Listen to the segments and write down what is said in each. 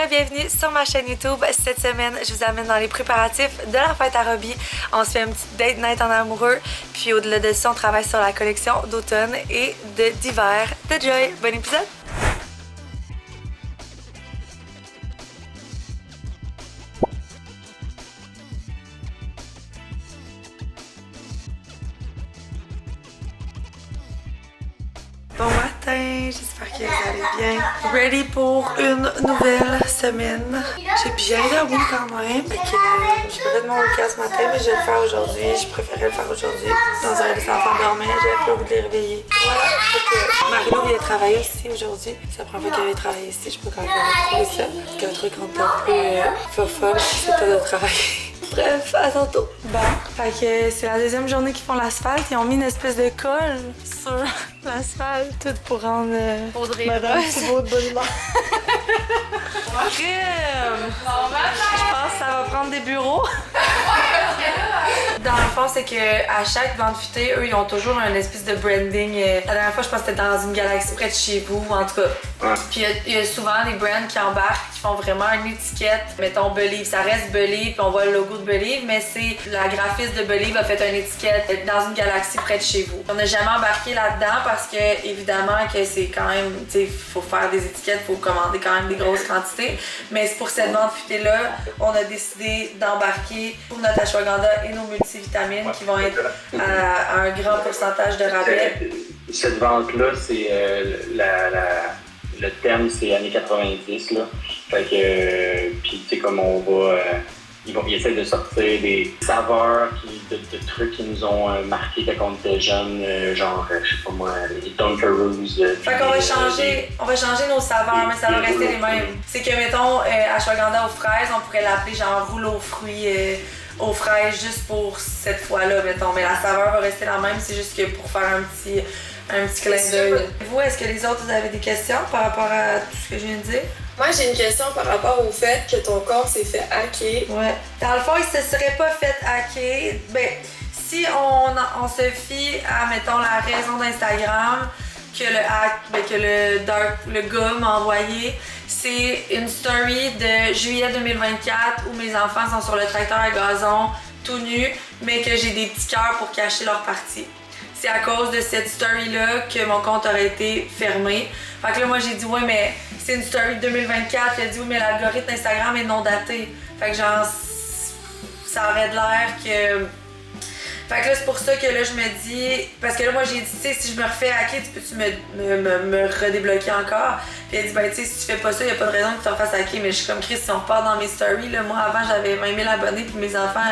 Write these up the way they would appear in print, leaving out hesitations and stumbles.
Bienvenue sur ma chaîne YouTube. Cette semaine, je vous amène dans les préparatifs de la fête à Robbie. On se fait une petite date night en amoureux. Puis au-delà de ça, on travaille sur la collection d'automne et d'hiver de Joy. Bon épisode! Bon matin, j'espère que vous allez bien. Ready pour une nouvelle semaine. J'ai bien dormi quand même, fait que j'ai pas fait mon workout ce matin, mais je vais le faire aujourd'hui. Je préférais le faire aujourd'hui. Dans un les enfants dormaient, j'avais pas voulu les réveiller. Voilà, fait que Marilo vient travailler aussi aujourd'hui. C'est la première fois qu'elle vient travailler ici, je sais pas quand elle va trouver ça. Parce que le truc un peu fofolle, c'est pas de travailler. Bref, à tantôt. Bon, fait que c'est la deuxième journée qu'ils font l'asphalte. Ils ont mis une espèce de colle sur l'asphalte, tout pour rendre Madame Thibault de bonne humeur. Je pense que ça va prendre des bureaux. Dans le fond, c'est qu'à chaque vente futée, eux, ils ont toujours un espèce de branding. La dernière fois, je pense que c'était dans une galaxie près de chez vous, en tout cas. Ouais. Puis il y a souvent des brands qui embarquent, qui font vraiment une étiquette. Mettons Believe, ça reste Believe, puis on voit le logo de Believe, mais c'est la graphiste de Believe a fait une étiquette dans une galaxie près de chez vous. On n'a jamais embarqué là-dedans parce que, évidemment, que c'est quand même, tu sais, faut faire des étiquettes, faut commander quand même des grosses quantités. Mais c'est pour cette vente futée-là, on a décidé d'embarquer pour notre ashwagandha et nos multivitamines qui vont être à un grand pourcentage de rabais. Cette vente-là, c'est le thème, c'est années 90, là. Fait que, puis tu sais, comme on va, ils essaient de sortir des saveurs de trucs qui nous ont marqué quand on était jeunes, genre, je sais pas moi, les Dunkaroos. Fait qu'on va changer nos saveurs, mais ça va rester les mêmes. C'est que, mettons, ashwagandha aux fraises, on pourrait l'appeler genre rouleau aux fruits, aux fraises, juste pour cette fois-là, mettons. Mais la saveur va rester la même, c'est juste que pour faire un petit clin d'œil. Vous, est-ce que les autres, vous avez des questions par rapport à tout ce que je viens de dire? Moi, j'ai une question par rapport au fait que ton corps s'est fait hacker. Ouais. Dans le fond, il se serait pas fait hacker. Ben, si on se fie à, mettons, la raison d'Instagram que le hack, que le gars m'a envoyé, c'est une story de juillet 2024 où mes enfants sont sur le tracteur à gazon, tout nus, mais que j'ai des petits cœurs pour cacher leur partie. C'est à cause de cette story-là que mon compte aurait été fermé. Fait que là, moi, j'ai dit, ouais, mais c'est une story de 2024. Il a dit, oui, mais l'algorithme d'Instagram est non daté. Fait que genre, ça aurait de l'air que... Fait que là, c'est pour ça que là, je me dis... Parce que là, moi, j'ai dit, tu sais, si je me refais hacker, tu peux-tu me redébloquer encore? Puis elle dit, ben, tu sais, si tu fais pas ça, y a pas de raison que tu te refasses hacker. Mais je suis comme, Chris, si on repart dans mes stories, là, moi, avant, j'avais 20 000 abonnés, puis mes enfants,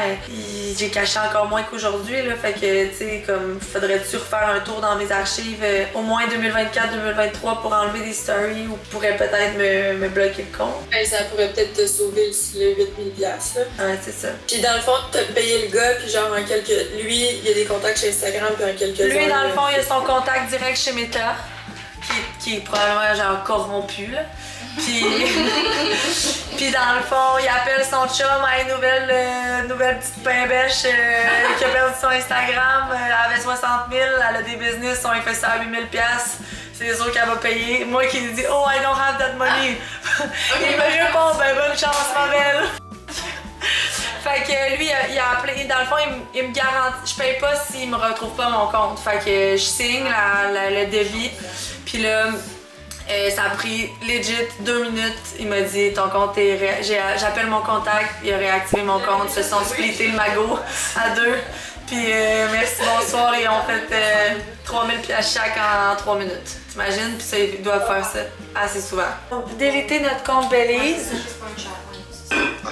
j'ai caché encore moins qu'aujourd'hui, là. Fait que, tu sais, comme, faudrait-tu refaire un tour dans mes archives, au moins 2024-2023 pour enlever des stories ou pourrait peut-être me bloquer le compte? Ben, ça pourrait peut-être te sauver le 8 000 $, là. Ouais, c'est ça. Puis dans le fond, t'as payé le gars, puis genre, lui, il y a des contacts chez Instagram, puis en quelques heures. Lui, dans le fond, il a son contact direct chez Meta, qui est probablement genre corrompu, là. Puis, puis dans le fond, il appelle son chum à une nouvelle petite pain-bêche qui a perdu son Instagram. Elle avait 60 000, elle a des business, on lui fait ça à 8 000 $. C'est sûr qu'elle va payer. Moi qui lui dis « Oh, I don't have that money! » Il me répond « Ben, bonne chance, ma belle! » Fait que lui, il a appelé, dans le fond, il me garantit, je paye pas s'il me retrouve pas mon compte. Fait que je signe le devis, puis là, ça a pris legit 2 minutes. Il m'a dit, ton compte est j'appelle mon contact, il a réactivé mon compte, se sont splittés le magot à 2. Puis merci, bonsoir, et on fait 3 000 $ chaque en 3 minutes. T'imagines? Puis ça, ils doivent faire ça assez souvent. Déliter notre compte Belize.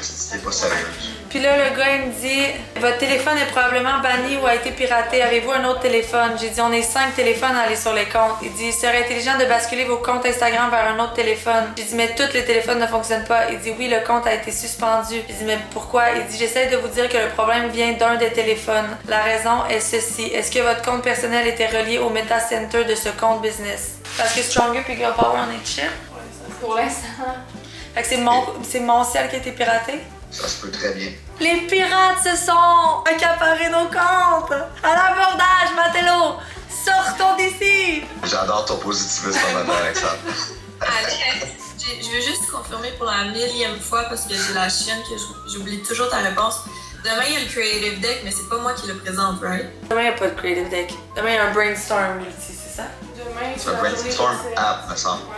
C'était pas sérieuse. Puis là, le gars, il me dit « Votre téléphone est probablement banni ou a été piraté. Avez-vous un autre téléphone? » J'ai dit « On est 5 téléphones à aller sur les comptes. » Il dit « Il serait intelligent de basculer vos comptes Instagram vers un autre téléphone. » J'ai dit « Mais tous les téléphones ne fonctionnent pas. » Il dit « Oui, le compte a été suspendu. » J'ai dit « Mais pourquoi? » Il dit « J'essaie de vous dire que le problème vient d'un des téléphones. La raison est ceci. Est-ce que votre compte personnel était relié au Meta Center de ce compte business? » Parce que Stronger puis Girl Power, on est chill. Pour l'instant. Fait que c'est mon ciel qui a été piraté? Ça se peut très bien. Les pirates se sont accaparés nos comptes! À l'abordage, Matelot! Sortons d'ici! J'adore ton positivisme, Madame Alexandre. Alex, je veux juste confirmer pour la 1000e fois parce que j'ai la chienne que j'oublie toujours ta réponse. Demain, il y a le Creative Deck, mais c'est pas moi qui le présente, right? Demain, il n'y a pas de Creative Deck. Demain, il y a un brainstorm, l'outil, c'est ça? Demain, C'est un brainstorm app, me semble. Ouais.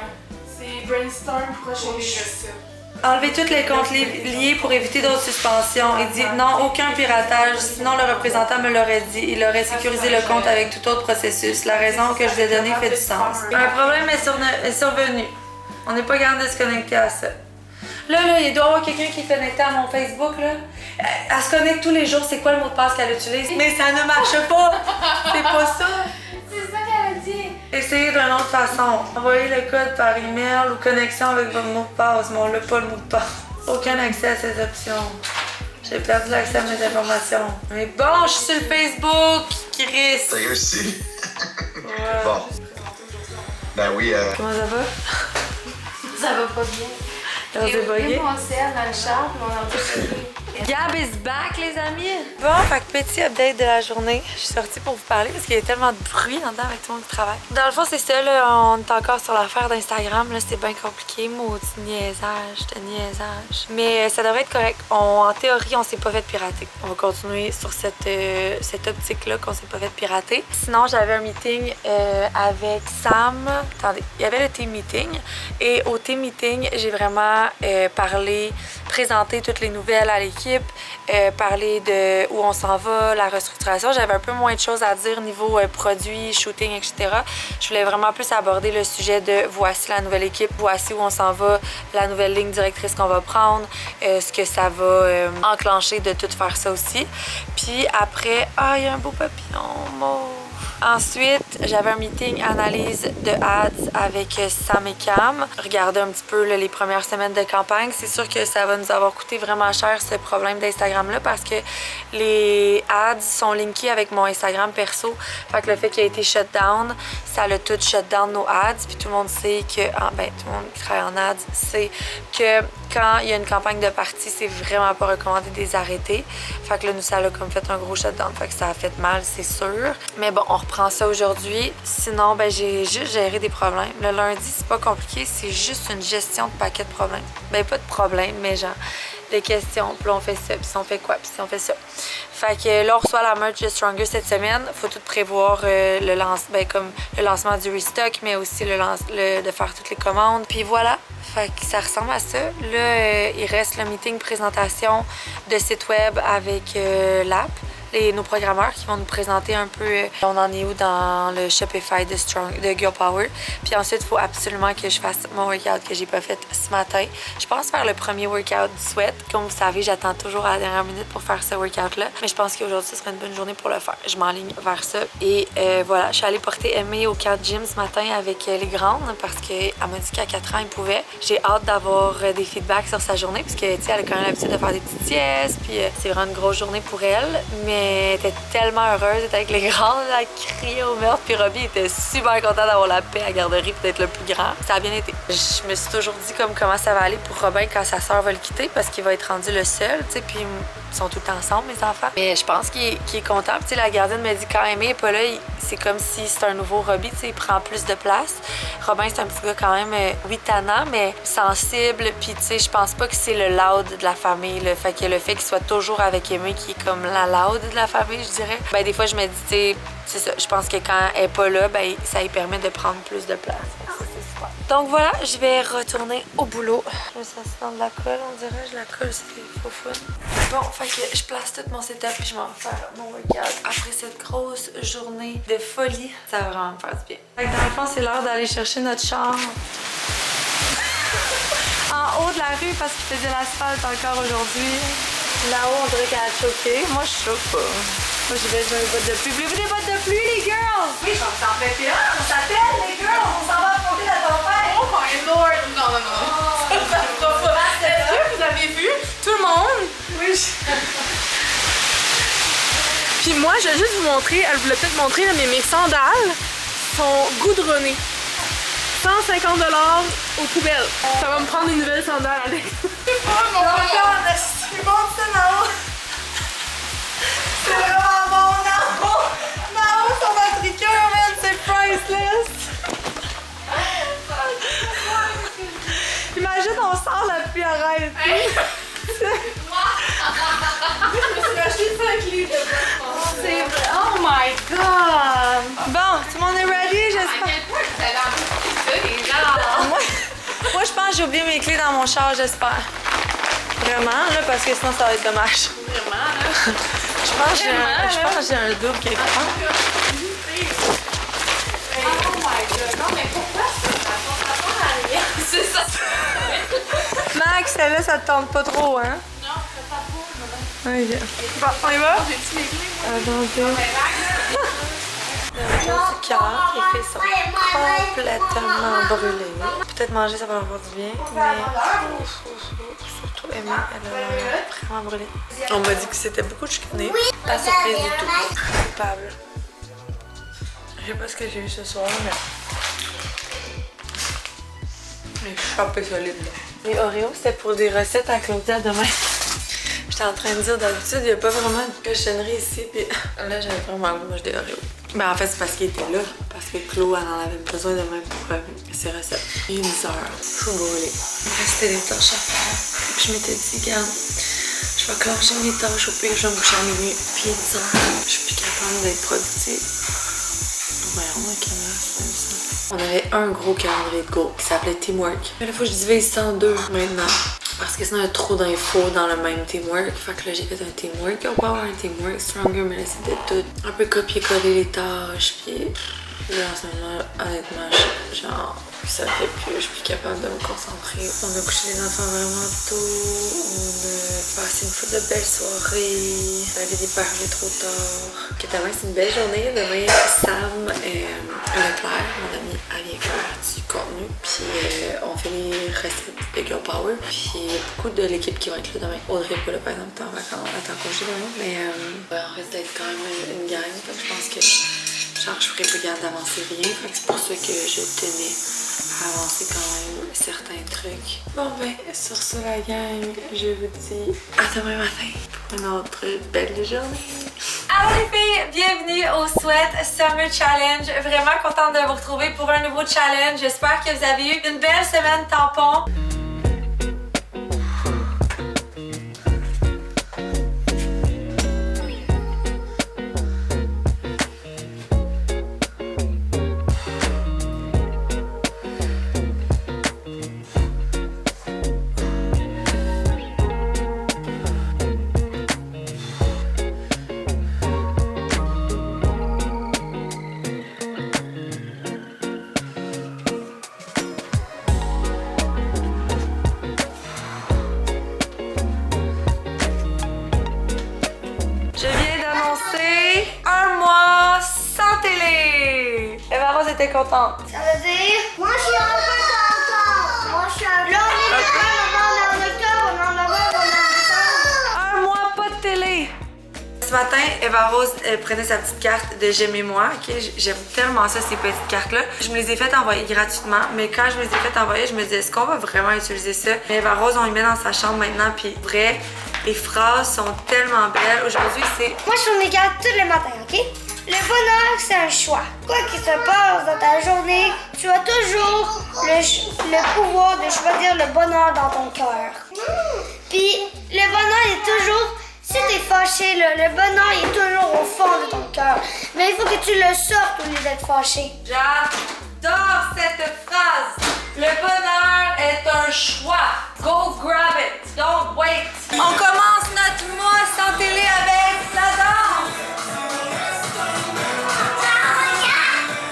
C'est brainstorm prochaine recette. Enlevez tous les comptes liés pour éviter d'autres suspensions. Il dit non, aucun piratage. Sinon, le représentant me l'aurait dit. Il aurait sécurisé le compte avec tout autre processus. La raison que je vous ai donnée fait du sens. Un problème est survenu. On n'est pas capable de se connecter à ça. Là, il doit y avoir quelqu'un qui est connecté à mon Facebook, là. Elle se connecte tous les jours. C'est quoi le mot de passe qu'elle utilise? Mais ça ne marche pas! C'est pas ça! C'est ça qu'elle a dit! Essayez d'une autre façon. Envoyez le code par email ou connexion avec votre mot de passe, mais on n'a pas le mot de passe. Aucun accès à ces options. J'ai perdu l'accès à mes informations. Mais bon, je suis sur le Facebook, Chris! T'as réussi. Ouais. Bon. Ben oui, Comment ça va? Ça va pas bien. On s'est bugué. J'ai mon ciel dans le char, puis on a entendu. Gab is back, les amis! Bon, fait que petit update de la journée. Je suis sortie pour vous parler parce qu'il y a tellement de bruit en dedans avec tout le monde qui travaille. Dans le fond, c'est ça, là, on est encore sur l'affaire d'Instagram. Là, c'est bien compliqué, maudit niaisage, de niaisage. Mais ça devrait être correct. En théorie, on s'est pas fait pirater. On va continuer sur cette optique-là qu'on s'est pas fait pirater. Sinon, j'avais un meeting avec Sam. Attendez, il y avait le team meeting. Et au team meeting, j'ai vraiment présenté toutes les nouvelles à l'équipe. Parler de où on s'en va, la restructuration. J'avais un peu moins de choses à dire niveau produits, shooting, etc. Je voulais vraiment plus aborder le sujet de voici la nouvelle équipe, voici où on s'en va, la nouvelle ligne directrice qu'on va prendre, ce que ça va enclencher de tout faire ça aussi. Puis après, il y a un beau papillon mauve. Ensuite, j'avais un meeting analyse de ads avec Sam et Cam. Regarder un petit peu là, les premières semaines de campagne. C'est sûr que ça va nous avoir coûté vraiment cher ce problème d'Instagram-là parce que les ads sont linkés avec mon Instagram perso. Fait que le fait qu'il a été shut down, ça l'a tout shut down nos ads. Puis tout le monde sait que, tout le monde qui travaille en ads sait que quand il y a une campagne de partie, c'est vraiment pas recommandé de les arrêter. Fait que là, nous, ça a comme fait un gros shutdown. Fait que ça a fait mal, c'est sûr. Mais bon, on reprend ça aujourd'hui. Sinon, j'ai juste géré des problèmes. Le lundi, c'est pas compliqué, c'est juste une gestion de paquet de problèmes. Pas de problème, mais genre des questions. Puis là, on fait ça, puis on fait quoi, puis on fait ça. Fait que là, on reçoit la merch de Stronger cette semaine. Faut tout prévoir comme le lancement du restock, mais aussi de faire toutes les commandes. Puis voilà. Fait que ça ressemble à ça. Là, il reste le meeting présentation de site web avec l'app. Nos programmeurs qui vont nous présenter un peu on en est où dans le Shopify de Girl Power. Puis ensuite, il faut absolument que je fasse mon workout que j'ai pas fait ce matin. Je pense faire le premier workout du sweat. Comme vous savez, j'attends toujours à la dernière minute pour faire ce workout-là. Mais je pense qu'aujourd'hui, ce serait une bonne journée pour le faire. Je m'enligne vers ça. Et voilà, je suis allée porter Aimée au camp de gym ce matin avec les grandes parce qu'elle m'a dit qu'à 4 ans, elle pouvait. J'ai hâte d'avoir des feedbacks sur sa journée parce que, tu sais, elle a quand même l'habitude de faire des petites siestes. Puis c'est vraiment une grosse journée pour elle. Mais elle était tellement heureuse d'être avec les grandes, elle criait au meurtre, puis Robbie était super content d'avoir la paix à la garderie et d'être le plus grand. Ça a bien été. Je me suis toujours dit comment ça va aller pour Robin quand sa sœur va le quitter parce qu'il va être rendu le seul, tu sais, puis ils sont tout le temps ensemble, mes enfants. Mais je pense qu'il est content. Tu sais, la gardienne me dit quand Aimée n'est pas là, c'est comme si c'était un nouveau Robbie, tu sais, il prend plus de place. Robin, c'est un petit gars quand même, oui, tannant, mais sensible, puis tu sais, je pense pas que c'est le loud de la famille, là. Fait que le fait qu'il soit toujours avec Aimée qui est comme la loud de la famille, je dirais. Des fois, je me dis, tu sais, c'est ça. Je pense que quand elle est pas là, ça lui permet de prendre plus de place. C'est super. Donc voilà, je vais retourner au boulot. Je me sens dans de la colle, on dirait. Je la colle, c'est faux fun. Bon, fait que je place tout mon setup et je m'en vais faire mon workout après cette grosse journée de folie. Ça va vraiment me faire du bien. Fait que dans le fond, c'est l'heure d'aller chercher notre chambre. En en haut de la rue parce qu'il faisait l'asphalte encore aujourd'hui. Là-haut, on dirait qu'elle a choqué. Moi, je choque pas. Moi, j'ai besoin de bottes de pluie. Voulez-vous des bottes de pluie, les girls? Oui, j'en fais plus un. On s'appelle, les girls. On s'en va affronter la tempête. Oh my lord! Non, non, non. Est-ce que vous avez vu tout le monde? Oui, Puis moi, je vais juste vous montrer, elle voulait peut-être montrer, là, mais mes sandales sont goudronnées. 150 $ aux poubelles. Ça va me prendre une nouvelle sandale, Alex. c'est bon, ça, Nao. C'est vraiment bon, Nao. Nao, son matricure, man, c'est priceless. Imagine, on sort la pluie arrête. Je me suis acheté 5 livres de C'est vrai. Oh my god. Bon, tout le monde est ready, j'espère. Moi, je pense que j'ai oublié mes clés dans mon char, j'espère. Vraiment, là, parce que sinon, ça va être dommage. Vraiment, là. Je pense que j'ai un double quelque part. Oh my god. Non, mais pourquoi ça porte à rien? C'est ça. Max, celle-là, ça te tente pas trop, hein? Non, c'est pas beau, Ok. Bon, on y va? J'ai-tu mes clés? Attendez. Le rose du cœur, les filles sont complètement brûlées. Peut-être manger, ça va leur faire du bien, mais surtout Emma, elle a l'air vraiment brûlée. On m'a dit que c'était beaucoup de chicané. Pas surprise du tout. Coupable. Je sais pas ce que j'ai eu ce soir, mais je suis chopée solide. Les Oreos, c'était pour des recettes à Claudia demain. J'étais en train de dire, d'habitude, il n'y a pas vraiment de cochonnerie ici, puis là, j'avais vraiment goût de manger des Oreos. Ben, en fait, c'est parce qu'il était là, parce que Chloé, elle en avait besoin demain pour ses recettes. Il y a une heure, je suis brûlée. Il me restait des tâches à faire. Puis je m'étais dit, regarde, je vais clencher mes tâches, au pire, je vais me coucher à minuit. Puis 10 heures, je suis plus capable d'être productive. Voyons, la caméra, c'est même ça. On avait un gros calendrier de cours qui s'appelait Teamwork. Mais là, il faut que je divise ça en deux maintenant. Parce que sinon, il y a trop d'infos dans le même teamwork. Fait que là, j'ai fait un teamwork. On peut avoir un teamwork stronger, mais là, c'était tout un peu copier-coller les tâches. Puis là, en ce moment, honnêtement, genre, ça fait plus. Je suis plus capable de me concentrer. On a couché les enfants vraiment tôt. On a passé une fois de belles soirées. Ça avait déparlé trop tard. Que demain, c'est une belle journée. Demain, Sam Leclerc, mon ami, elle vient faire du contenu. Puis on fait les recettes de Girl Power. Puis il y a beaucoup de l'équipe qui va être là demain. Audrey est pas là, par exemple, t'es en vacances, elle est en congé demain. Mais on risque d'être quand même une gang. Donc je pense que genre, je ferais pas garde d'avancer rien. Fait que c'est pour ça que je tenais à avancer quand même certains trucs. Bon ben, sur ce la gang, je vous dis à demain matin pour une autre belle journée. Allô les filles, bienvenue au Sweat Summer Challenge. Vraiment contente de vous retrouver pour un nouveau challenge. J'espère que vous avez eu une belle semaine tampon. T'es contente? Ça veut dire, moi je suis un peu contente. Moi je suis un peu. Là on est en octobre, on est en novembre, on est en décembre. Un mois pas de télé. Ce matin, Eva Rose prenait sa petite carte de J'aime et moi. Okay? J'aime tellement ça, ces petites cartes-là. Je me les ai fait envoyer gratuitement, mais quand je me les ai fait envoyer, je me disais, est-ce qu'on va vraiment utiliser ça? Mais Eva Rose, on y met dans sa chambre maintenant, puis vrai, les phrases sont tellement belles. Aujourd'hui, c'est... Moi je tourne les cartes tous les matins, ok? Le bonheur, c'est un choix. Quoi qu'il se passe dans ta journée, tu as toujours le pouvoir de choisir le bonheur dans ton cœur. Puis, le bonheur est toujours... Si t'es fâché, le bonheur est toujours au fond de ton cœur. Mais il faut que tu le sortes au lieu d'être fâché. J'adore cette phrase. Le bonheur est un choix. Go grab it. Don't wait. On commence notre mois sans télé avec la danse.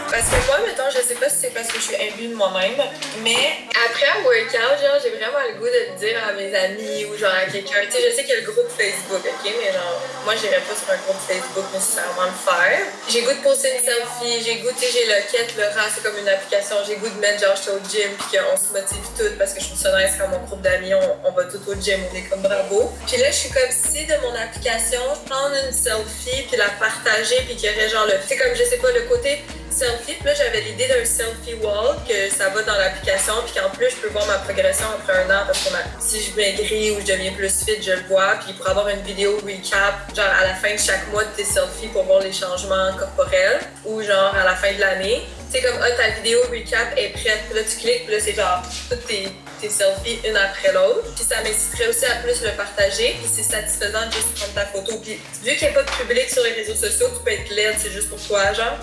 Parce que moi, mettons, je sais pas si c'est parce que je suis imbue de moi-même, mais après un workout, genre, j'ai vraiment le goût de le dire à mes amis ou genre à quelqu'un. Tu sais, je sais qu'il y a le groupe Facebook, ok, mais genre, moi, j'irais pas sur un groupe Facebook nécessairement le faire. J'ai goût de poster une selfie, j'ai goût, tu sais, j'ai Loquette, Laurent, c'est comme une application. J'ai goût de mettre, genre, j'étais au gym, puis qu'on se motive toutes parce que je trouve ça nice quand mon groupe d'amis, on va tout au gym, on est comme bravo. Puis là, je suis comme si de mon application, je prends une selfie, puis la partager, puis qu'il y aurait genre le. Tu sais, comme je sais pas, le côté selfie. Puis là, j'avais l'idée d'un selfie wall, que ça va dans l'application, puis qu'en plus, je peux voir ma progression après un an, parce que si je maigris ou je deviens plus fit, je le vois. Puis pour avoir une vidéo recap, genre à la fin de chaque mois de tes selfies pour voir les changements corporels, ou genre à la fin de l'année. Tu sais, comme, ta vidéo recap est prête, puis là, tu cliques, puis là, c'est genre toutes tes selfies une après l'autre. Puis ça m'inciterait aussi à plus le partager, puis c'est satisfaisant de juste prendre ta photo. Puis vu qu'il n'y a pas de public sur les réseaux sociaux, tu peux être laide, c'est juste pour toi, genre.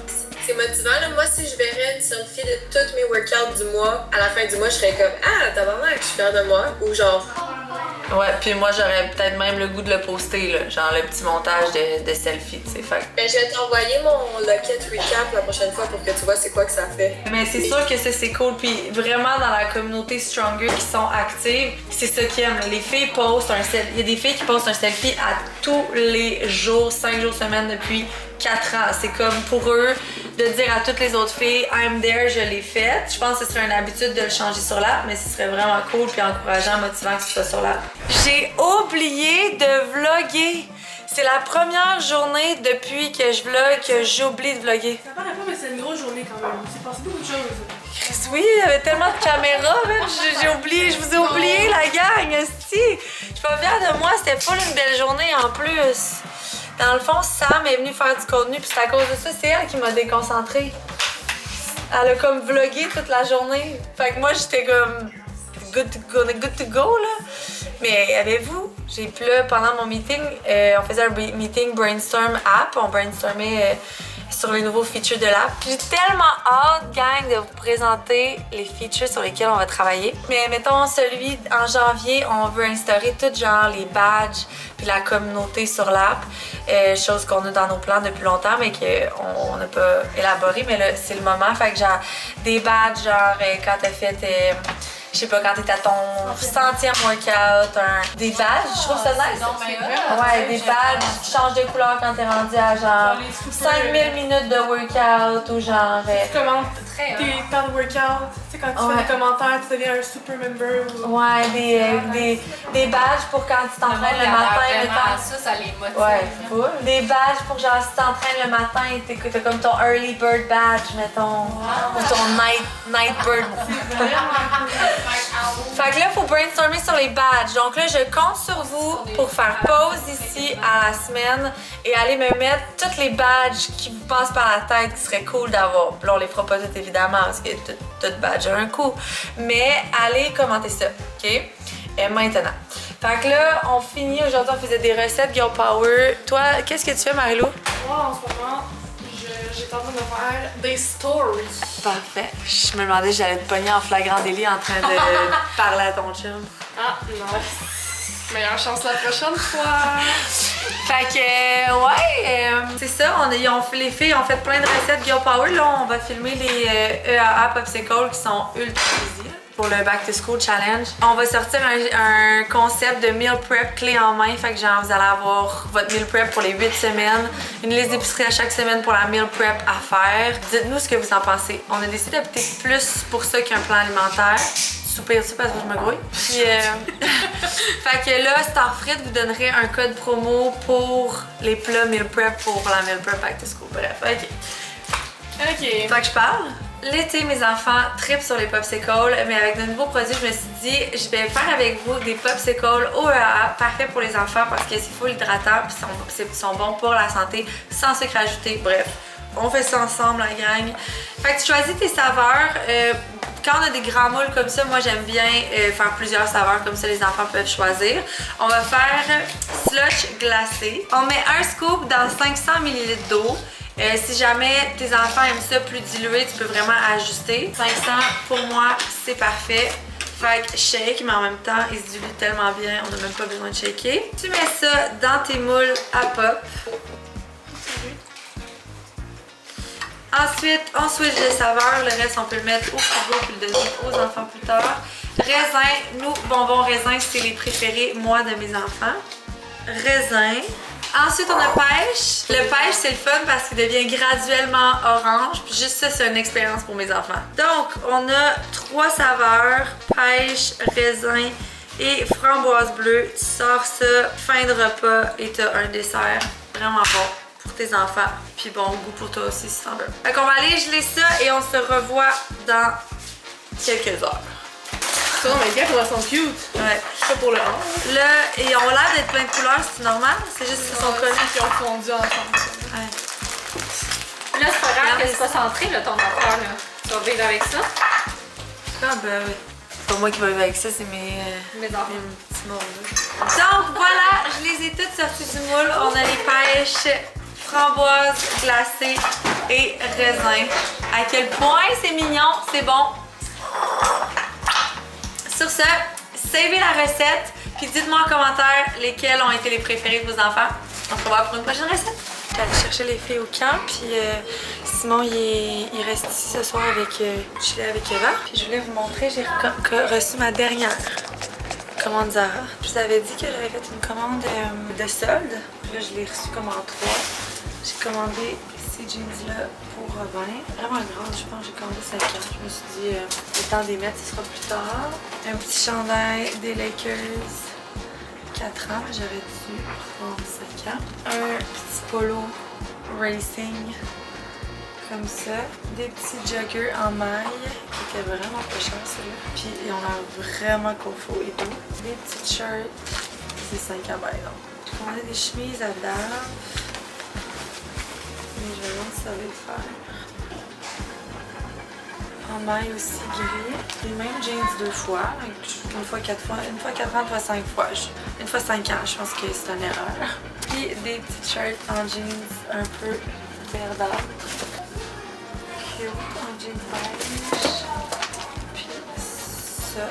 C'est motivant, là. Moi, si je verrais une selfie de tous mes workouts du mois, à la fin du mois, je serais comme, t'as vraiment que je suis fière de moi, ou genre. Ouais, puis moi, j'aurais peut-être même le goût de le poster, là, genre le petit montage de selfie, tu sais. Fait. Ben, je vais t'envoyer mon Loquette recap la prochaine fois pour que tu vois c'est quoi que ça fait. Mais c'est sûr que ça, c'est cool. Puis vraiment, dans la communauté Stronger qui sont actives, c'est ça qu'ils aiment. Les filles postent un selfie. Il y a des filles qui postent un selfie à tous les jours, 5 jours semaine depuis 4 ans. C'est comme pour eux de dire à toutes les autres filles, I'm there, je l'ai faite. Je pense que ce serait une habitude de le changer sur l'app, mais ce serait vraiment cool puis encourageant, motivant que ce soit sur l'app. J'ai oublié de vlogger. C'est la première journée depuis que je vlog que j'oublie de vlogger. Ça paraît pas, mais c'est une grosse journée quand même. C'est passé beaucoup de choses. Oui, il y avait tellement de caméras, j'ai oublié, je vous ai oublié la gang, esti. Je suis pas fière de moi, c'était full une belle journée en plus. Dans le fond, Sam est venue faire du contenu, puis c'est à cause de ça, c'est elle qui m'a déconcentrée. Elle a comme vlogué toute la journée. Fait que moi, j'étais comme good to go, là. Mais avez-vous, j'ai plus là, pendant mon meeting, on faisait un meeting brainstorm app, on brainstormait sur les nouveaux features de l'app. J'ai tellement hâte, gang, de vous présenter les features sur lesquels on va travailler. Mais mettons, celui en janvier, on veut instaurer tout genre les badges puis la communauté sur l'app. Chose qu'on a dans nos plans depuis longtemps, mais qu'on n'a pas élaboré. Mais là, c'est le moment. Fait que genre, des badges, genre, quand t'as fait... je sais pas, quand t'es à ton 100e workout, des badges, je trouve ça nice. Ouais, des badges qui changent de couleur quand t'es rendu à genre 5000 minutes de workout ou genre. Tu commentes tes temps de workout, tu sais, quand tu fais des commentaires, tu deviens un super member. Ouais, des badges pour quand tu t'entraînes le matin. Ça les motive. Ouais, cool. Des badges pour genre si tu t'entraînes le matin, t'as comme ton early bird badge, mettons. Ou ton night bird. Fait que là, il faut brainstormer sur les badges. Donc là, je compte sur vous pour faire pause ici à la semaine et aller me mettre tous les badges qui vous passent par la tête qui seraient cool d'avoir. Là, on les fera pas toutes évidemment parce que tout badge a un coup. Mais allez commenter ça, OK? Et maintenant. Fait que là, on finit. Aujourd'hui, on faisait des recettes Girl Power. Toi, qu'est-ce que tu fais, Marilou? Moi, en ce moment, j'étais en train de faire des stories. Parfait. Je me demandais si j'allais te pogner en flagrant délit en train de parler à ton chum. Ah, non. Meilleure chance la prochaine fois. Fait que, ouais, c'est ça. Les filles ont fait plein de recettes Girl Power. Là, on va filmer les EAA Popsicle qui sont ultra easy pour le Back to School Challenge. On va sortir un concept de meal prep clé en main. Fait que genre, vous allez avoir votre meal prep pour les 8 semaines. Une liste d'épicerie à chaque semaine pour la meal prep à faire. Dites-nous ce que vous en pensez. On a décidé d'opter plus pour ça qu'un plan alimentaire. Soupir-tu parce que je me grouille. Puis, fait que là, Starfrit vous donnerait un code promo pour les plats meal prep pour la meal prep Back to School. Bref, OK. Fait que je parle. L'été, mes enfants trippent sur les popsicles, mais avec de nouveaux produits, je me suis dit, je vais faire avec vous des popsicles OEA, parfait pour les enfants parce que c'est full hydratant et ils sont bons pour la santé, sans sucre ajouté. Bref, on fait ça ensemble, la gang. Fait que tu choisis tes saveurs. Quand on a des grands moules comme ça, moi j'aime bien faire plusieurs saveurs comme ça, les enfants peuvent choisir. On va faire slush glacé. On met un scoop dans 500 ml d'eau. Si jamais tes enfants aiment ça plus dilué, tu peux vraiment ajuster. 500 pour moi, c'est parfait. Fait que shake, mais en même temps, il se dilue tellement bien, on n'a même pas besoin de shaker. Tu mets ça dans tes moules à pop. Ensuite, on switch de saveur. Le reste, on peut le mettre au frigo puis le donner aux enfants plus tard. Raisin, nous, bonbons raisin, c'est les préférés, moi, de mes enfants. Raisin. Ensuite, on a pêche. Le pêche, c'est le fun parce qu'il devient graduellement orange. Puis juste ça, c'est une expérience pour mes enfants. Donc, on a 3 saveurs. Pêche, raisin et framboise bleue. Tu sors ça, fin de repas et tu as un dessert vraiment bon pour tes enfants. Puis bon goût pour toi aussi si t'en veux. Fait qu'on va aller geler ça et on se revoit dans quelques heures. Ça, mais les gars, elles sont cute. Ouais. Pas pour le hanche. Là, ils ont l'air d'être plein de couleurs, c'est normal? C'est juste qu'ils sont collés. Qui ont fondu ensemble. Ouais. Là, c'est pas grave que c'est pas centré, là, ton affaire, là. Tu vas vivre avec ça? Ah ben oui. C'est pas moi qui vais vivre avec ça, c'est mes enfants. petits moules. Donc voilà, je les ai toutes sorties du moule. On a les pêches, framboises glacées et raisins. À quel point c'est mignon, c'est bon. Sur ce, savez la recette, puis dites-moi en commentaire lesquels ont été les préférés de vos enfants. On se revoit pour une prochaine recette. Je vais aller chercher les filles au camp, puis Simon il reste ici ce soir avec avec Eva. Puis je voulais vous montrer, j'ai reçu ma dernière commande Zara. Je vous avais dit que j'avais fait une commande de solde. Là, je l'ai reçue comme en 3. J'ai commandé ces jeans-là pour Robin. Vraiment grande, je pense que j'ai commandé 5 ans. Je me suis dit, le temps des mettre, ce sera plus tard. Un petit chandail des Lakers. 4 ans, j'aurais dû prendre 5 ans. Un petit polo racing comme ça. Des petits joggers en maille qui étaient vraiment pas chers ceux-là. Puis ils ont l'air vraiment confort et tout. Des petites shirts. C'est 5 ans par exemple. J'ai commandé des chemises à Dave. Mais je vais voir si ça va le faire. En maille aussi gris. Les mêmes jeans 2 fois. Une fois 4 fois. Une fois 4 ans, une fois 5 fois. Une fois 5 ans, je pense que c'est une erreur. Puis des petites shirts en jeans un peu verdâtre. Cute en jeans beige. Puis ça.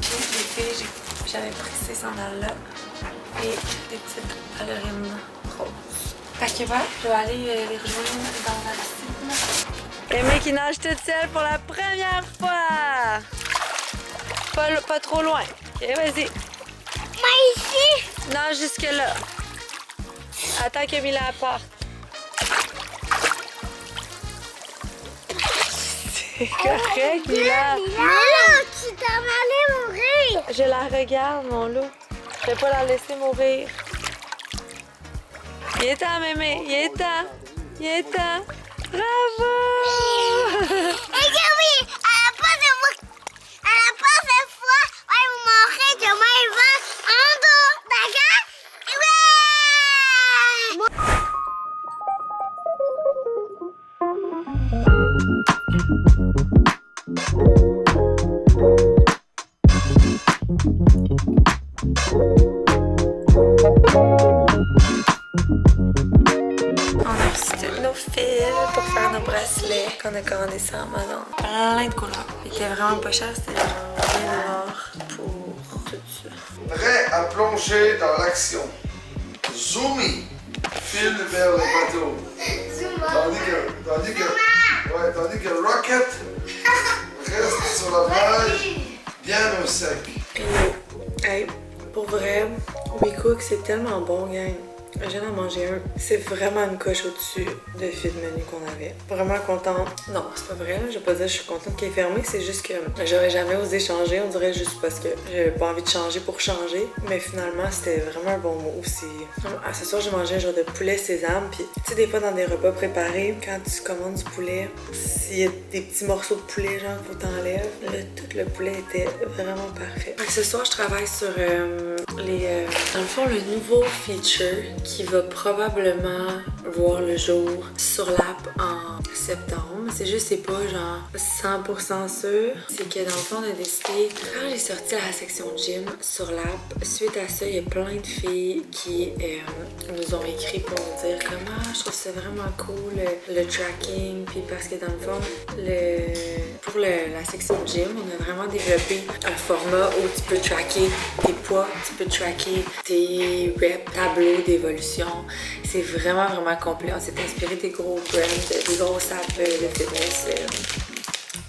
Puis les filles, j'avais pris ces sandales-là. Et des petites ballerines roses. Fait que voilà, je vais aller les rejoindre dans la piscine. Aimée qui nage toute seule pour la première fois! Pas trop loin. Ok, vas-y. Moi ici. Nage jusque-là. Attends que Mila parte. C'est correct, Mila. Mila, tu t'en allais mourir. Je la regarde, mon loup. Je vais pas la laisser mourir. Il est temps, mémé. Il est temps. Il est temps. Bravo! Regardez, à la prochaine fois, on va vous montrer que moi, il va en dos, d'accord? On a reçu tous nos fils pour faire nos bracelets qu'on a commandé ça en Amazon. Plein de couleurs. Il était vraiment pas cher, c'était genre bien noir pour tout ça. Prêt à plonger dans l'action. Zoomy file vers le bateau. Tandis que Rocket reste sur la plage, bien au sec. Hey, pour vrai, WeCook c'est tellement bon, gang. Je viens d'en manger un. C'est vraiment une coche au-dessus de fit menu qu'on avait. Vraiment contente. Non, c'est pas vrai, là. Je vais pas dire que je suis contente qu'il est fermé. C'est juste que j'aurais jamais osé changer. On dirait juste parce que j'avais pas envie de changer pour changer. Mais finalement, c'était vraiment un bon mot aussi. Ce soir, j'ai mangé un genre de poulet sésame. Puis, tu sais, des fois, dans des repas préparés, quand tu commandes du poulet, s'il y a des petits morceaux de poulet, genre, faut t'enlèves. Là, tout le poulet était vraiment parfait. Donc, ce soir, je travaille sur dans le fond, le nouveau feature qui va probablement voir le jour sur l'app en septembre. C'est juste, c'est pas genre 100% sûr. C'est que dans le fond, on a décidé, quand j'ai sorti la section gym sur l'app, suite à ça, il y a plein de filles qui nous ont écrit pour nous dire comment je trouve ça vraiment cool le tracking. Puis parce que dans le fond, pour pour la section gym, on a vraiment développé un format où tu peux tracker tes poids, tu peux tracker tes reps, tableaux d'évolution. C'est vraiment, vraiment complet. On s'est inspiré des gros brands, des grosses apps de fitness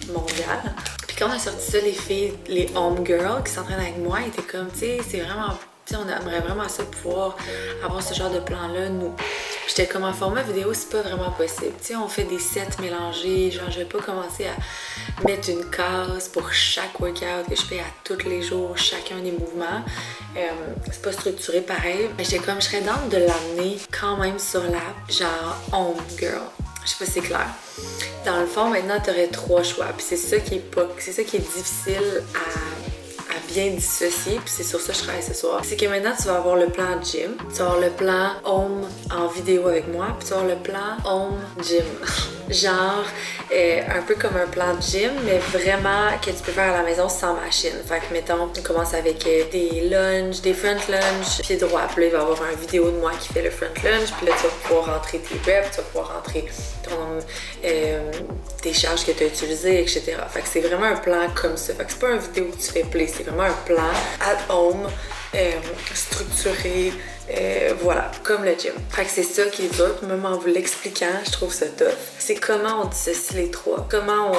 mondiales. Puis quand on a sorti ça, les filles, les homegirls qui s'entraînent avec moi étaient comme, tu sais, c'est vraiment... T'sais, on aimerait vraiment ça pouvoir avoir ce genre de plan-là, nous. J'étais comme en format vidéo, c'est pas vraiment possible. T'sais, on fait des sets mélangés, genre je vais pas commencer à mettre une case pour chaque workout que je fais à tous les jours, chacun des mouvements. C'est pas structuré pareil. Mais j'étais comme, je serais dans de l'amener quand même sur l'app, genre homegirl. Je sais pas si c'est clair. Dans le fond, maintenant, t'aurais 3 choix. Puis c'est ça qui est difficile à bien dissocier, puis c'est sur ça que je travaille ce soir. C'est que maintenant, tu vas avoir le plan gym, tu vas avoir le plan home en vidéo avec moi, puis tu vas avoir le plan home gym. Genre, un peu comme un plan gym, mais vraiment que tu peux faire à la maison sans machine. Fait que, mettons, on commence avec des lunges, des front lunges, pied droit. Puis là, il va y avoir une vidéo de moi qui fait le front lunge, puis là, tu vas pouvoir rentrer tes reps, tu vas pouvoir rentrer tes charges que tu as utilisées, etc. Fait que c'est vraiment un plan comme ça. Fait que c'est pas une vidéo que tu fais play, c'est vraiment un plan at home, structuré, voilà, comme le gym. Fait que c'est ça qui est dur, même en vous l'expliquant, je trouve ça tough. C'est comment on dissocie les trois. Comment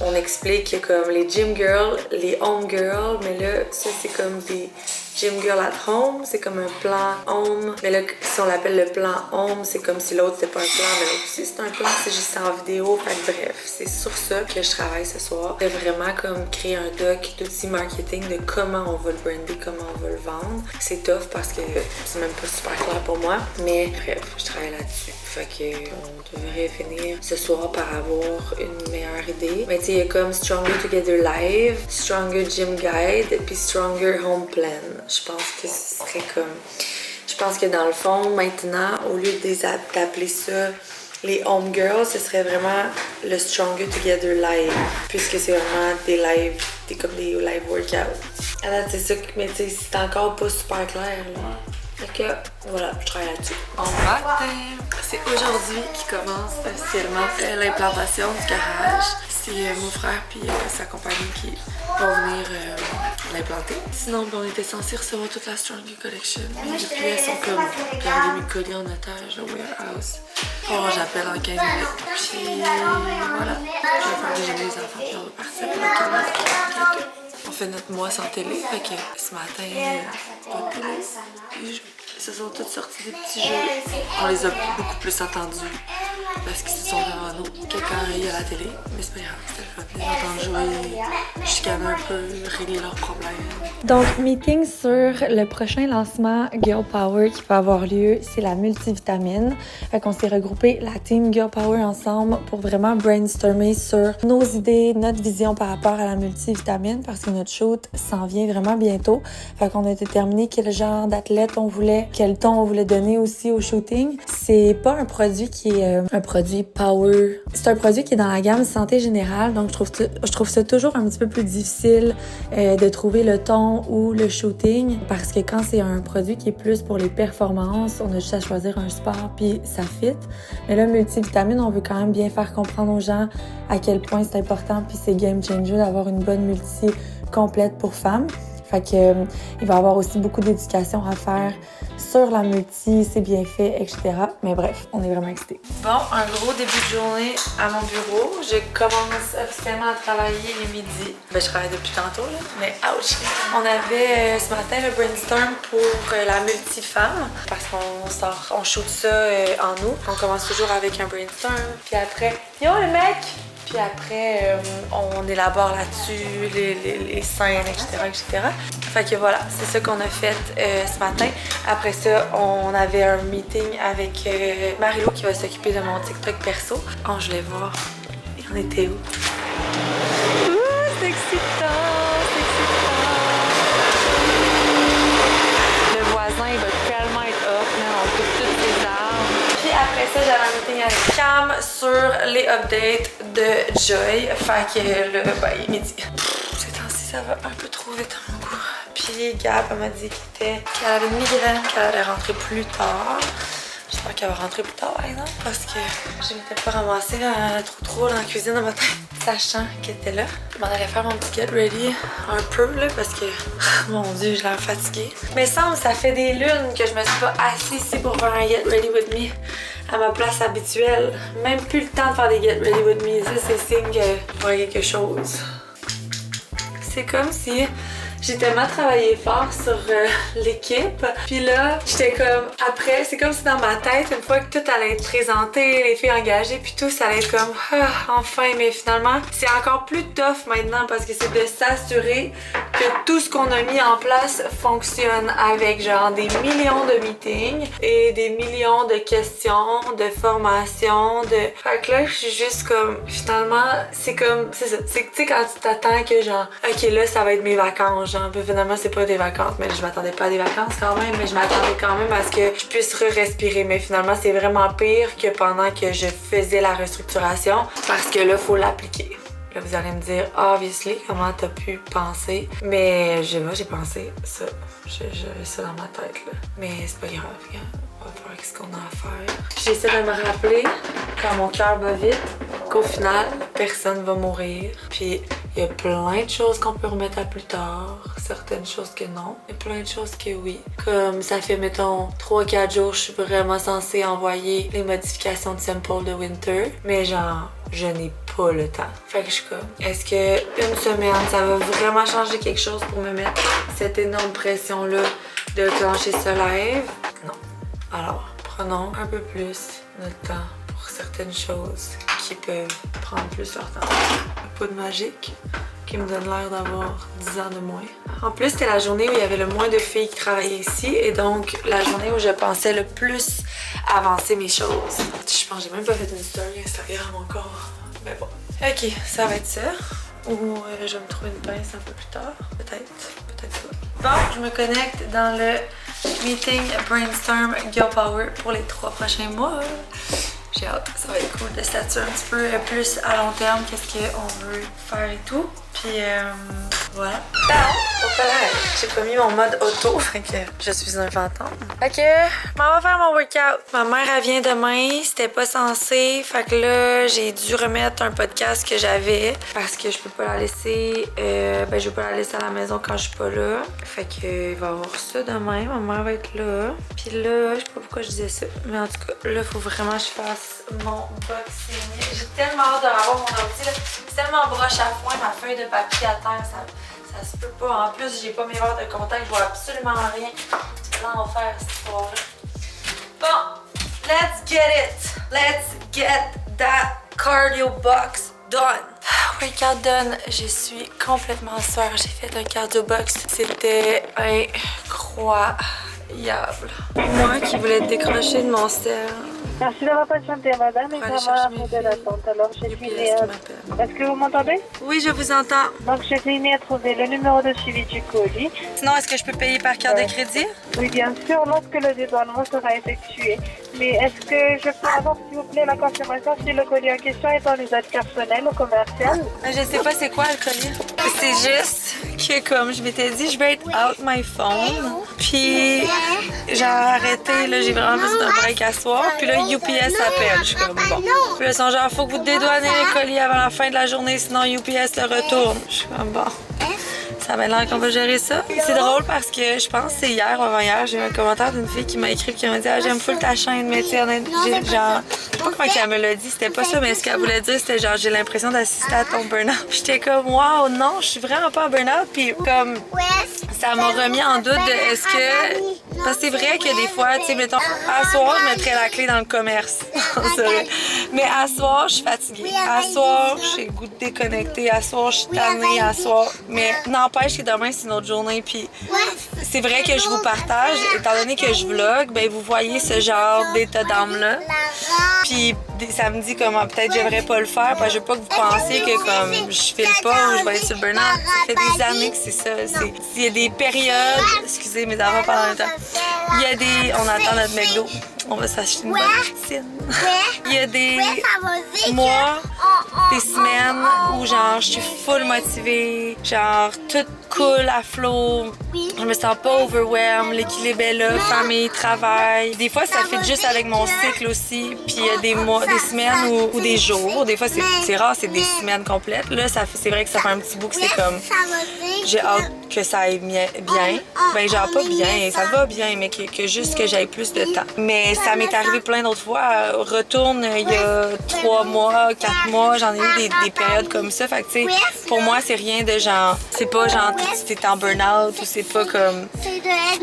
on explique comme les gym girls, les home girls, mais là, ça c'est comme des gym girl at home, c'est comme un plan home. Mais là, si on l'appelle le plan home, c'est comme si l'autre c'était pas un plan, mais l'autre aussi c'est un plan, c'est juste en vidéo. Fait que bref, c'est sur ça que je travaille ce soir. De vraiment comme créer un doc d'outils marketing de comment on va le brander, comment on va le vendre. C'est tough parce que c'est même pas super clair pour moi, mais bref, je travaille là-dessus. Fait que on devrait finir ce soir par avoir une meilleure idée. Mais tu sais, il y a comme Stronger Together Live, Stronger Gym Guide, puis Stronger Home Plan. Je pense que ce serait comme... Je pense que dans le fond, maintenant, au lieu d'appeler ça les Home Girls, ce serait vraiment le Stronger Together Live, puisque c'est vraiment des lives, comme des live workouts. Alors c'est ça, mais tu sais, c'est encore pas super clair, là. Fait que, voilà, je travaille là-dessus. Bon matin! C'est aujourd'hui qui commence officiellement l'implantation du garage. C'est mon frère puis sa compagnie qui vont venir l'implanter. Sinon, on était censé recevoir toute la Stronger Collection. Mais les pièces sont comme gardées mes colis en otage au warehouse. Oh, j'appelle en 15 minutes. Puis voilà, je vais faire déjeuner les enfants puis on va partir pour le Canada. On fait notre mois sans télé, fait que ce matin, pas de télé. Ils se sont tous sortis des petits jeux. On les a beaucoup plus entendus parce qu'ils se sont devant nous que quand il y a la télé. Mais c'est pas grave, c'était le fun. Les entendre jouer, chicaner un peu, régler leurs problèmes. Donc, meeting sur le prochain lancement Girl Power qui va avoir lieu, c'est la multivitamine. Fait qu'on s'est regroupé la team Girl Power ensemble pour vraiment brainstormer sur nos idées, notre vision par rapport à la multivitamine parce que notre shoot s'en vient vraiment bientôt. Fait qu'on a déterminé quel genre d'athlète on voulait, quel ton on voulait donner aussi au shooting. C'est pas un produit qui est un produit power. C'est un produit qui est dans la gamme santé générale, donc je trouve ça toujours un petit peu plus difficile de trouver le ton ou le shooting parce que quand c'est un produit qui est plus pour les performances, on a juste à choisir un sport puis ça fit. Mais là, multivitamine, on veut quand même bien faire comprendre aux gens à quel point c'est important puis c'est game changer d'avoir une bonne multi complète pour femmes. Fait que il va y avoir aussi beaucoup d'éducation à faire sur la multi, ses bienfaits, etc. Mais bref, on est vraiment excités. Bon, un gros début de journée à mon bureau. Je commence officiellement à travailler le midi. Ben, je travaille depuis tantôt, là, mais ouch! On avait ce matin le brainstorm pour la multi-femme parce on shoot ça en août. On commence toujours avec un brainstorm, puis après, yo les mecs! Puis après, on élabore là-dessus les scènes, etc., etc. Fait que voilà, c'est ça qu'on a fait ce matin. Après ça, on avait un meeting avec Marie-Lou qui va s'occuper de mon TikTok perso. Oh, je voulais voir, on était où? Ouh, c'est excitant, c'est excitant! Le voisin, il va tellement être off, mais on coupe toutes ses arbres. Puis après ça, j'avais un meeting avec Cam sur les updates de Joy. Fait que là, ben, il est midi. Ces temps-ci, ça va un peu trop vite à mon goût. Puis Gab, elle m'a dit qu'elle avait une migraine, qu'elle allait rentrer plus tard. J'espère qu'elle va rentrer plus tard, par exemple, parce que je m'étais pas ramassée trop dans la cuisine le matin. sachant qu'elle était là. Je m'en allais faire mon petit get ready un peu là parce que mon dieu, j'ai l'air fatiguée. Mais ça fait des lunes que je me suis pas assise ici pour faire un get ready with me à ma place habituelle. Même plus le temps de faire des get ready with me. Ça, c'est signe qu'il y a quelque chose. C'est comme si j'ai tellement travaillé fort sur l'équipe. Puis là, j'étais comme, après, c'est comme si dans ma tête, une fois que tout allait être présenté, les filles engagées, puis tout, ça allait être comme, ah, enfin. Mais finalement, c'est encore plus tough maintenant parce que c'est de s'assurer que tout ce qu'on a mis en place fonctionne avec genre des millions de meetings et des millions de questions, de formations, de... Fait que là, je suis juste comme, finalement, c'est comme, c'est ça. C'est que tu sais, quand tu t'attends que genre, ok, là, ça va être mes vacances. Genre, finalement, c'est pas des vacances, mais je m'attendais pas à des vacances quand même, mais je m'attendais quand même à ce que je puisse respirer. Mais finalement, c'est vraiment pire que pendant que je faisais la restructuration parce que là, faut l'appliquer. Là, vous allez me dire, obviously, comment t'as pu penser? Mais moi, j'ai pensé ça. J'avais ça dans ma tête, là. Mais c'est pas grave, on va faire ce qu'on a à faire. J'essaie de me rappeler, quand mon cœur bat vite, qu'au final, personne va mourir. Puis il y a plein de choses qu'on peut remettre à plus tard, certaines choses que non, et plein de choses que oui. Comme ça fait, mettons, 3-4 jours, je suis vraiment censée envoyer les modifications de sample de Winter, mais genre, je n'ai pas le temps. Fait que je suis comme, est-ce que une semaine, ça va vraiment changer quelque chose pour me mettre cette énorme pression-là de clencher ce live? Non. Alors, prenons un peu plus notre temps pour certaines choses qui peuvent prendre plus leur temps. Un pot de magique qui me donne l'air d'avoir 10 ans de moins. En plus, c'était la journée où il y avait le moins de filles qui travaillaient ici et donc la journée où je pensais le plus avancer mes choses. Je pense que j'ai même pas fait une story Instagram encore. Mais bon. Ok, ça va être ça. Ou je vais me trouver une pince un peu plus tard. Peut-être. Peut-être pas. Bon, je me connecte dans le meeting Brainstorm Girl Power pour les 3 prochains mois. J'ai hâte, ça va être cool de statuer un petit peu plus à long terme qu'est-ce qu'on veut faire et tout. Puis voilà. J'ai pas mis mon mode auto, fait que je suis un fantôme. Fait que je m'en vais faire mon workout. Ma mère elle vient demain, c'était pas censé. Fait que là j'ai dû remettre un podcast que j'avais parce que je peux pas la laisser. Je peux pas la laisser à la maison quand je suis pas là. Fait que il va y avoir ça demain. Ma mère va être là. Puis là, je sais pas pourquoi je disais ça, mais en tout cas là faut vraiment que je fasse mon boxing. J'ai tellement hâte de revoir mon ordi là. C'est tellement broche à foin, ma feuille de papier à terre, ça se peut pas. En plus, j'ai pas mes verres de contact, je vois absolument rien. C'est l'enfer cette histoire-là. Bon, let's get it. Let's get that cardio box done. Workout done, je suis complètement soeur. J'ai fait un cardio box. C'était incroyable. Moi qui voulais décrocher de mon sel. Merci d'avoir patienté, madame, et ça va de l'attente. Alors, j'ai fini. Est-ce que vous m'entendez? Oui, je vous entends. Donc, j'ai fini à trouver le numéro de suivi du colis. Sinon, est-ce que je peux payer par carte de crédit? Oui, bien sûr, lorsque le dédouanement sera effectué. Mais est-ce que je peux avoir, s'il vous plaît, la confirmation si le colis en question est en usage personnel ou commercial? Je sais pas c'est quoi le colis. C'est juste que comme je m'étais dit, je vais être out my phone. Puis j'ai arrêté, là, j'ai vraiment besoin d'un break à soir. Puis là, UPS appelle. Je suis comme bon. Puis là, ils sont genre, faut que vous dédouanez les colis avant la fin de la journée, sinon UPS le retourne. Je suis comme bon. Ça va l'air qu'on va gérer ça. C'est drôle parce que je pense que c'est hier ou avant-hier, j'ai eu un commentaire d'une fille qui m'a écrit qui m'a dit ah, j'aime full ta chaîne, mais tu sais, genre, je sais pas comment elle me l'a dit, c'était pas ça, mais ce qu'elle voulait dire, c'était genre j'ai l'impression d'assister à ton burn-out. J'étais comme waouh, non, je suis vraiment pas en burn-out. Puis comme ça m'a remis en doute de est-ce que. Parce que c'est vrai que des fois, tu sais, mettons, à soir, je mettrais la clé dans le commerce. Mais à soir, je suis fatiguée. À soir, j'ai le goût de déconnecter. À soir, je suis tannée. À soir. Mais n'empêche que demain, c'est une autre journée. Puis c'est vrai que je vous partage, étant donné que je vlog, ben vous voyez ce genre d'état d'âme-là. Puis des samedis, comment peut-être j'aimerais pas le faire, parce que je veux pas que vous pensiez que comme je file pas ou je vais être sur le burn-out. Ça fait des années que c'est ça. Il y a des périodes. Excusez mes enfants pendant le temps. Il y a des. On attend notre McDo. On va s'acheter une bonne poutine. Il y a des mois des semaines où genre je suis full motivée, genre tout cool à flot, je me sens pas overwhelmed, l'équilibre est là, famille, travail. Des fois ça fait juste avec mon cycle aussi, puis il y a des mois, des semaines ou des jours, des fois c'est rare, c'est des semaines complètes. Là c'est vrai que ça fait un petit bout que c'est comme j'ai hâte que ça aille bien. Ben genre pas bien, ça va bien, mais que juste que j'aille plus de temps. Mais ça m'est arrivé plein d'autres fois. Retourne il y a 3 mois, 4 mois, j'en ai eu des périodes comme ça. Fait que tu sais, pour moi c'est rien de genre, c'est pas genre t'es en burn-out ou c'est pas comme...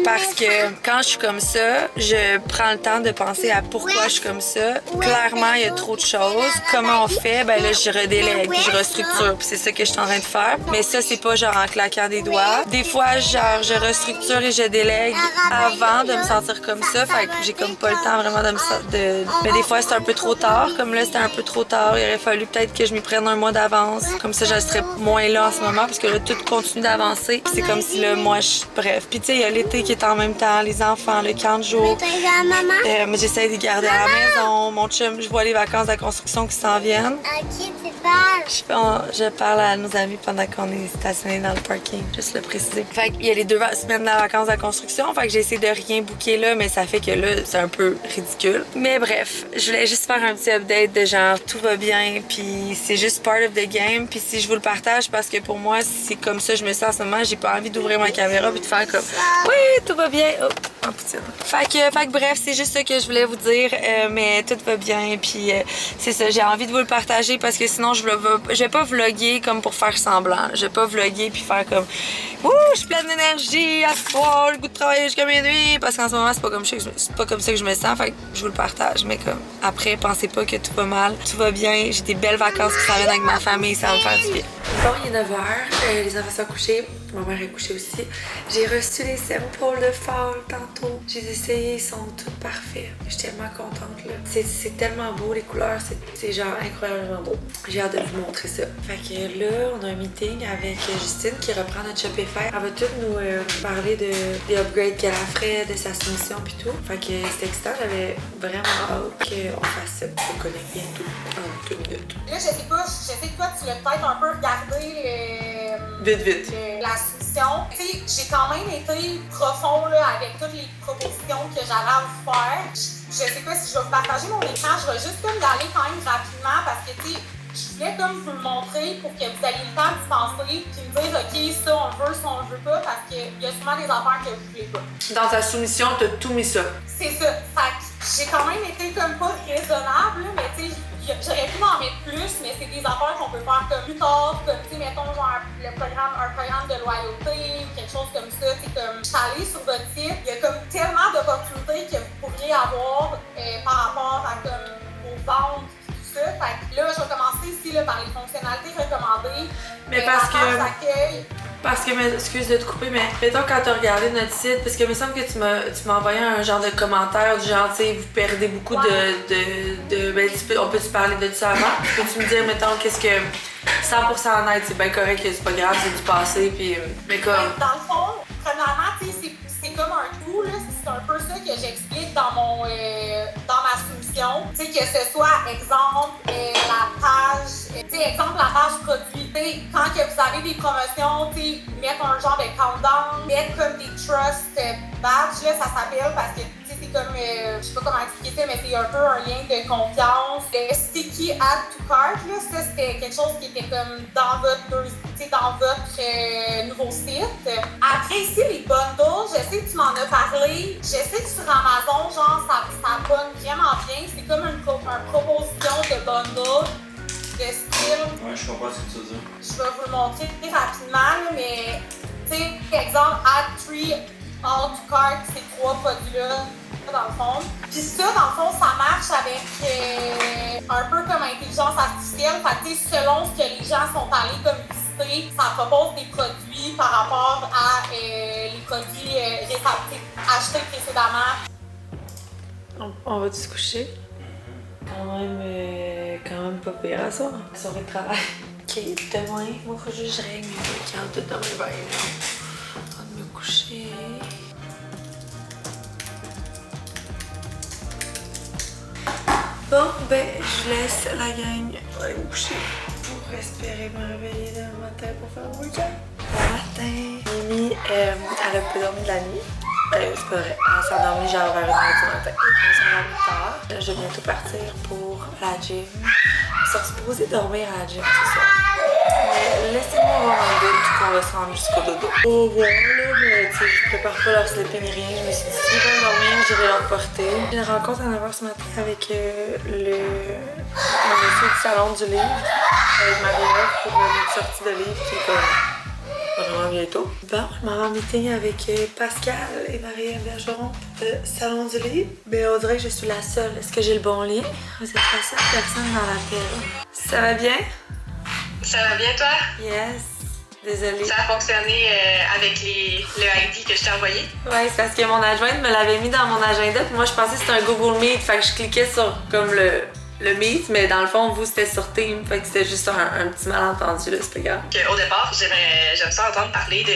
Parce que quand je suis comme ça, je prends le temps de penser à pourquoi je suis comme ça. Clairement, il y a trop de choses. Comment on fait? Ben là, je redélègue puis je restructure. Puis c'est ça que je suis en train de faire. Mais ça, c'est pas genre en claquant des doigts. Des fois, genre, je restructure et je délègue avant de me sentir comme ça. Fait que j'ai comme pas le temps vraiment de me sentir... Mais des fois, c'est un peu trop tard. Comme là, c'était un peu trop tard. Il aurait fallu peut-être que je m'y prenne un mois d'avance. Comme ça, je serais moins là en ce moment parce que là, tout continue d'avancer. C'est comme si là, moi, bref. Puis tu sais, il y a l'été qui est en même temps, les enfants, le camp de jour. Mais j'essaie de les garder à la maison. Mon chum, je vois les vacances de la construction qui s'en viennent. À qui tu parles? Je parle à nos amis pendant qu'on est stationnés dans le parking, juste le préciser. Fait qu'il y a les 2 semaines de la vacances de la construction, fait que j'ai essayé de rien booker là, mais ça fait que là, c'est un peu ridicule. Mais bref, je voulais juste faire un petit update de genre tout va bien, puis c'est juste part of the game, puis si je vous le partage, parce que pour moi, c'est comme ça je me sens en ce moment, j'ai pas envie d'ouvrir ma caméra puis de faire comme oui, tout va bien. Oh, en poutine. Fait que bref, c'est juste ça que je voulais vous dire, mais tout va bien, puis c'est ça, j'ai envie de vous le partager parce que sinon je vais pas vlogger comme pour faire semblant. Je vais pas vlogger puis faire comme ouh, je suis pleine d'énergie à ce soir, le goût de travailler jusqu'à minuit, parce qu'en ce moment c'est pas comme ça que je me sens, fait que je vous le partage, mais comme après pensez pas que tout va mal, tout va bien, j'ai des belles vacances qui s'en viennent avec ma famille, ça va me faire du bien. Bon, il est 9h, les enfants sont couchés, ma mère est couchée aussi. J'ai reçu les samples de fall tantôt. J'ai essayé, ils sont tous parfaits. Je suis tellement contente là. C'est tellement beau, les couleurs, c'est genre incroyablement beau. J'ai hâte de vous montrer ça. Fait que là, on a un meeting avec Justine qui reprend notre Shopify. Elle va tout nous parler des upgrades qu'elle a fait, de sa soumission pis tout. Fait que c'était excitant, j'avais vraiment hâte qu'on fasse ça. On se connecte bientôt, en 2 minutes. Là, je sais que toi, tu l'as peut-être un peu regardé Vite. La soumission. Tu sais, j'ai quand même été profond là, avec toutes les propositions que j'avais à vous faire. Je sais pas si je vais vous partager mon écran, je vais juste comme y aller quand même rapidement parce que tu sais, je voulais comme vous le montrer pour que vous ayez le temps d'y penser puis me dire ok, ça on veut, ça on veut pas parce qu'il y a souvent des affaires que vous voulez pas. Dans ta soumission, t'as tout mis ça. C'est ça. Fait que j'ai quand même été comme pas raisonnable, mais tu sais, j'aurais pu en mettre plus, mais c'est des affaires qu'on peut faire comme plus tard, comme tu sais, mettons genre un programme de loyauté, quelque chose comme ça. Tu sais, comme je suis allée sur votre site, il y a comme tellement d'opportunités que vous pourriez avoir par rapport à comme vos ventes. Ça. Fait que là, je vais commencer ici là, par les fonctionnalités recommandées. Mais parce que, excuse de te couper, mais mettons quand tu as regardé notre site, parce que il me semble que tu m'as envoyé un genre de commentaire du genre, tu sais, vous perdez beaucoup ben, on peut-tu parler de ça avant? Peux-tu me dire, mettons, qu'est-ce que 100% honnête, c'est bien correct, c'est pas grave, c'est du passé, puis mais comme... Dans le fond, premièrement, tu sais, c'est comme un tout, là, c'est un peu ça que j'explique dans ma soumission. Tu sais, que ce soit, exemple, la page, tu sais, exemple, la page produit. Tu sais, quand que vous avez des promotions, tu sais, mettre un genre de countdown, mettre comme des trust badges, là, ça s'appelle parce que, tu sais, c'est comme, je sais pas comment expliquer ça, mais c'est un peu un lien de confiance. Le sticky add to cart, là, ça, c'était quelque chose qui était comme dans votre nouveau site. Après, ici, les bundles, je sais que tu m'en as parlé. Je sais que sur Amazon, genre, ça bonne vraiment bien. C'est comme une proposition de bundle de style. Ouais, je comprends ce que tu veux dire. Je vais vous le montrer rapidement, là, mais, tu sais, par exemple, add 3 all to cart, ces 3 produits-là, dans le fond. Puis ça, dans le fond, ça marche avec un peu comme intelligence artificielle. Fait que, selon ce que les gens sont allés comme visiter, ça propose des produits par rapport à les produits achetés précédemment. On va-tu se coucher? Quand même pas pire à ça. Soirée de travail. Ok, demain, moi, faut juste que je règle mes week-ends tout dans mes bains. Avant de me coucher. Bon, ben, je laisse la gang aller me coucher pour espérer me réveiller demain matin pour faire le workout. Bon matin. Mimi, elle a peu dormi de la nuit. C'est pas vrai. Elle s'est endormie genre vers 1h du matin. Elle s'est endormie tard. Je vais bientôt partir pour la gym. Ils sont supposés dormir à la gym, c'est ça. Mais laissez-moi avoir un doute qu'on va se rendre jusqu'au dodo. Oh ouais, là, mais tu sais, je prépare pas leur sleeping ni rien. Je me suis dit, s'ils vont dormir, j'irai leur porter. J'ai une rencontre à 9h ce matin avec le monsieur du salon du livre, avec Marie-Ève pour une sortie de livre qui est comme vraiment bientôt. Bon, je m'en vais en meeting avec Pascal et Marie-Ève Bergeron de Salon du Livre. Mais on dirait que je suis la seule. Est-ce que j'ai le bon lien? Vous êtes la seule personne dans l'appel. Ça va bien? Ça va bien, toi? Yes. Désolée. Ça a fonctionné avec le ID que je t'ai envoyé? Ouais, c'est parce que mon adjointe me l'avait mis dans mon agenda. Puis moi, je pensais que c'était un Google Meet. Fait que je cliquais sur comme le Meet, mais dans le fond, vous, c'était sur Teams. Fait que c'était juste un petit malentendu, là, c'est pas grave. Au départ, j'aime ça entendre parler de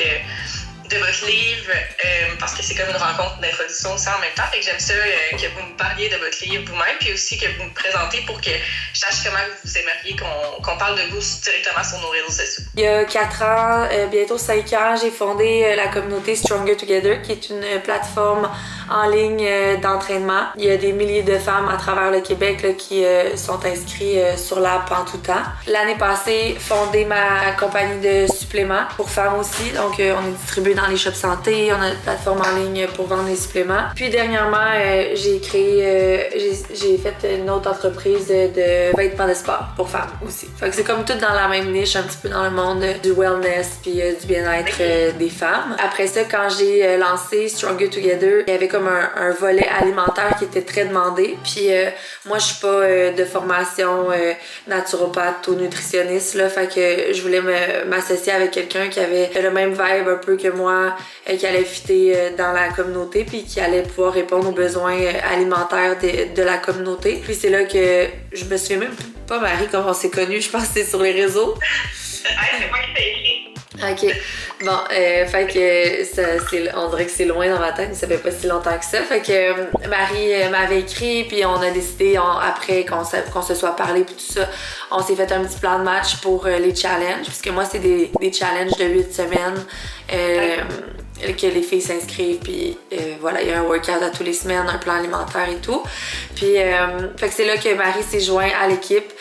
votre livre parce que c'est comme une rencontre d'introduction aussi en même temps. Fait que j'aime ça que vous me parliez de votre livre vous-même, puis aussi que vous me présentez pour que je sache comment vous aimeriez qu'on parle de vous directement sur nos réseaux sociaux. Il y a 4 ans, bientôt 5 ans, j'ai fondé la communauté Stronger Together, qui est une plateforme en ligne d'entraînement. Il y a des milliers de femmes à travers le Québec là, qui sont inscrites sur l'app en tout temps. L'année passée, fondé ma compagnie de suppléments pour femmes aussi. Donc, on est distribué dans les shops santé, on a une plateforme en ligne pour vendre les suppléments. Puis dernièrement, j'ai fait une autre entreprise de vêtements de sport pour femmes aussi. Fait que c'est comme tout dans la même niche, un petit peu dans le monde du wellness puis du bien-être des femmes. Après ça, quand j'ai lancé Stronger Together, il y avait comme un volet alimentaire qui était très demandé. Puis moi, je suis pas de formation naturopathe ou nutritionniste, là, fait que je voulais m'associer avec quelqu'un qui avait le même vibe un peu que moi, qui allait fitter dans la communauté puis qui allait pouvoir répondre aux besoins alimentaires de la communauté. Puis c'est là que je me souviens même pas, Marie, comment on s'est connus, je pense que c'est sur les réseaux. C'est moi qui t'ai écrit. Ok, bon, fait que on dirait que c'est loin dans ma tête, mais ça fait pas si longtemps que ça. Fait que Marie m'avait écrit, puis on a décidé, après qu'on se soit parlé, puis tout ça, on s'est fait un petit plan de match pour les challenges, puisque moi, c'est des challenges de 8 semaines que les filles s'inscrivent, puis voilà, il y a un workout à tous les semaines, un plan alimentaire et tout. Puis, fait que c'est là que Marie s'est jointe à l'équipe,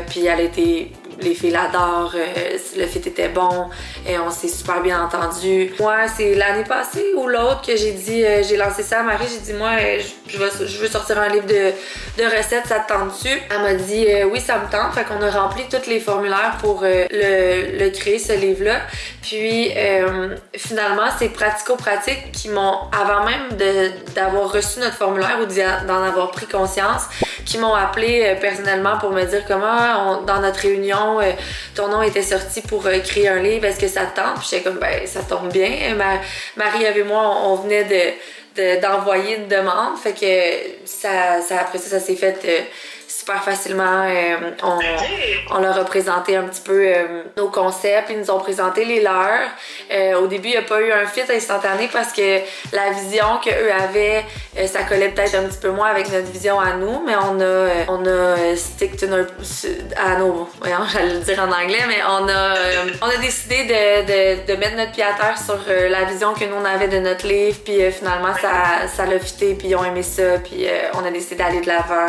puis elle a été... Les filles l'adorent, le fit était bon, et on s'est super bien entendu. Moi, c'est l'année passée ou l'autre que j'ai dit, j'ai lancé ça à Marie, j'ai dit moi, je veux sortir un livre de recettes, ça te tente-tu? Elle m'a dit oui, ça me tente, fait qu'on a rempli tous les formulaires pour le créer, ce livre-là. Puis finalement, c'est pratico-pratique qui m'ont, avant même d'avoir reçu notre formulaire ou d'en avoir pris conscience, qui m'ont appelé personnellement pour me dire comment, dans notre réunion, ton nom était sorti pour créer un livre, est-ce que ça te tente? Puis j'étais comme, ben ça tombe bien. Marie-Ève et moi, on venait d'envoyer une demande, fait que après ça s'est fait super facilement. On leur a présenté un petit peu nos concepts, ils nous ont présenté les leurs. Au début, il n'y a pas eu un fit instantané parce que la vision qu'eux avaient, ça collait peut-être un petit peu moins avec notre vision à nous, mais on a stick à nos... Voyons, j'allais le dire en anglais, mais on a décidé de mettre notre pied à terre sur la vision que nous on avait de notre livre, puis finalement ça l'a fité, puis ils ont aimé ça, puis on a décidé d'aller de l'avant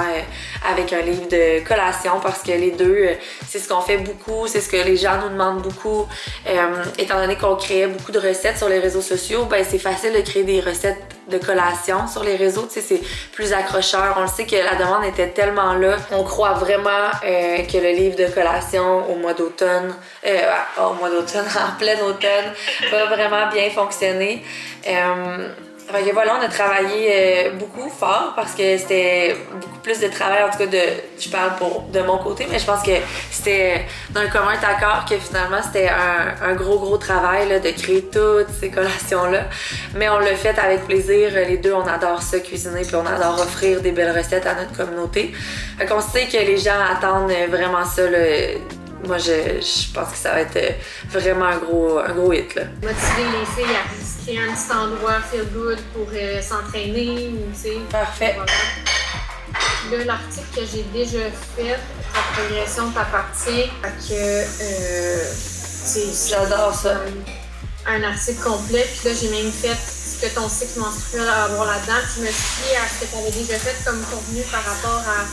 avec un livre de collation parce que les deux, c'est ce qu'on fait beaucoup, c'est ce que les gens nous demandent beaucoup. Étant donné qu'on créait beaucoup de recettes sur les réseaux sociaux, ben c'est facile de créer des recettes de collation sur les réseaux, tu sais, c'est plus accrocheur. On le sait que la demande était tellement là. On croit vraiment que le livre de collation au mois d'automne, en plein automne, va vraiment bien fonctionner. Fait que voilà, on a travaillé beaucoup fort parce que c'était beaucoup plus de travail, en tout cas je parle de mon côté, mais je pense que c'était d'un commun accord que finalement c'était un gros travail là, de créer toutes ces collations-là. Mais on l'a fait avec plaisir, les deux on adore ça, cuisiner, puis on adore offrir des belles recettes à notre communauté. Fait qu'on sait que les gens attendent vraiment ça, là. Moi, je pense que ça va être vraiment un gros hit, là. Motiver les filles à se créer un petit endroit feel good pour s'entraîner ou, tu sais. Parfait. Voilà. Là, l'article que j'ai déjà fait, ta progression t'appartient, que j'adore ça. Un article complet, puis là, j'ai même fait ce que ton cycle menstruel a à avoir là-dedans, puis je me suis dit à ce que tu avais déjà fait comme contenu par rapport à.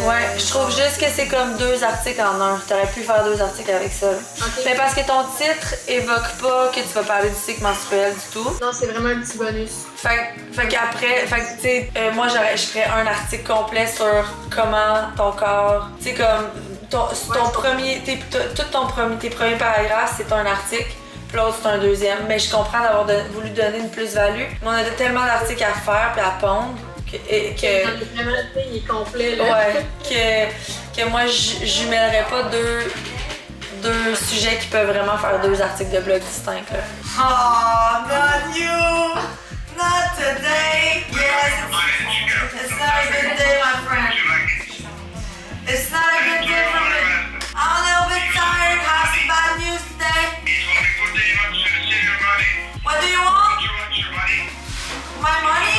Ouais, je trouve juste que c'est comme 2 articles en un. T'aurais pu faire 2 articles avec ça. Okay. Mais parce que ton titre évoque pas que tu vas parler du cycle menstruel du tout. Non, c'est vraiment un petit bonus. Fait qu'après, tu sais, moi je ferais un article complet sur comment ton corps, tu sais, comme tes premiers paragraphes, c'est un article. Puis l'autre, c'est un deuxième. Mais je comprends d'avoir voulu donner une plus-value. Mais on a tellement d'articles à faire puis à pondre Vraiment, il est complet, là. Ouais, que moi, je jumellerais pas deux sujets qui peuvent vraiment faire 2 articles de blog distincts, là. Oh, not you! Not today! Yes, it's not a good day, my friend. It's not a good day for me. I'm a little bit tired. Have some bad news today. What do you want? My money?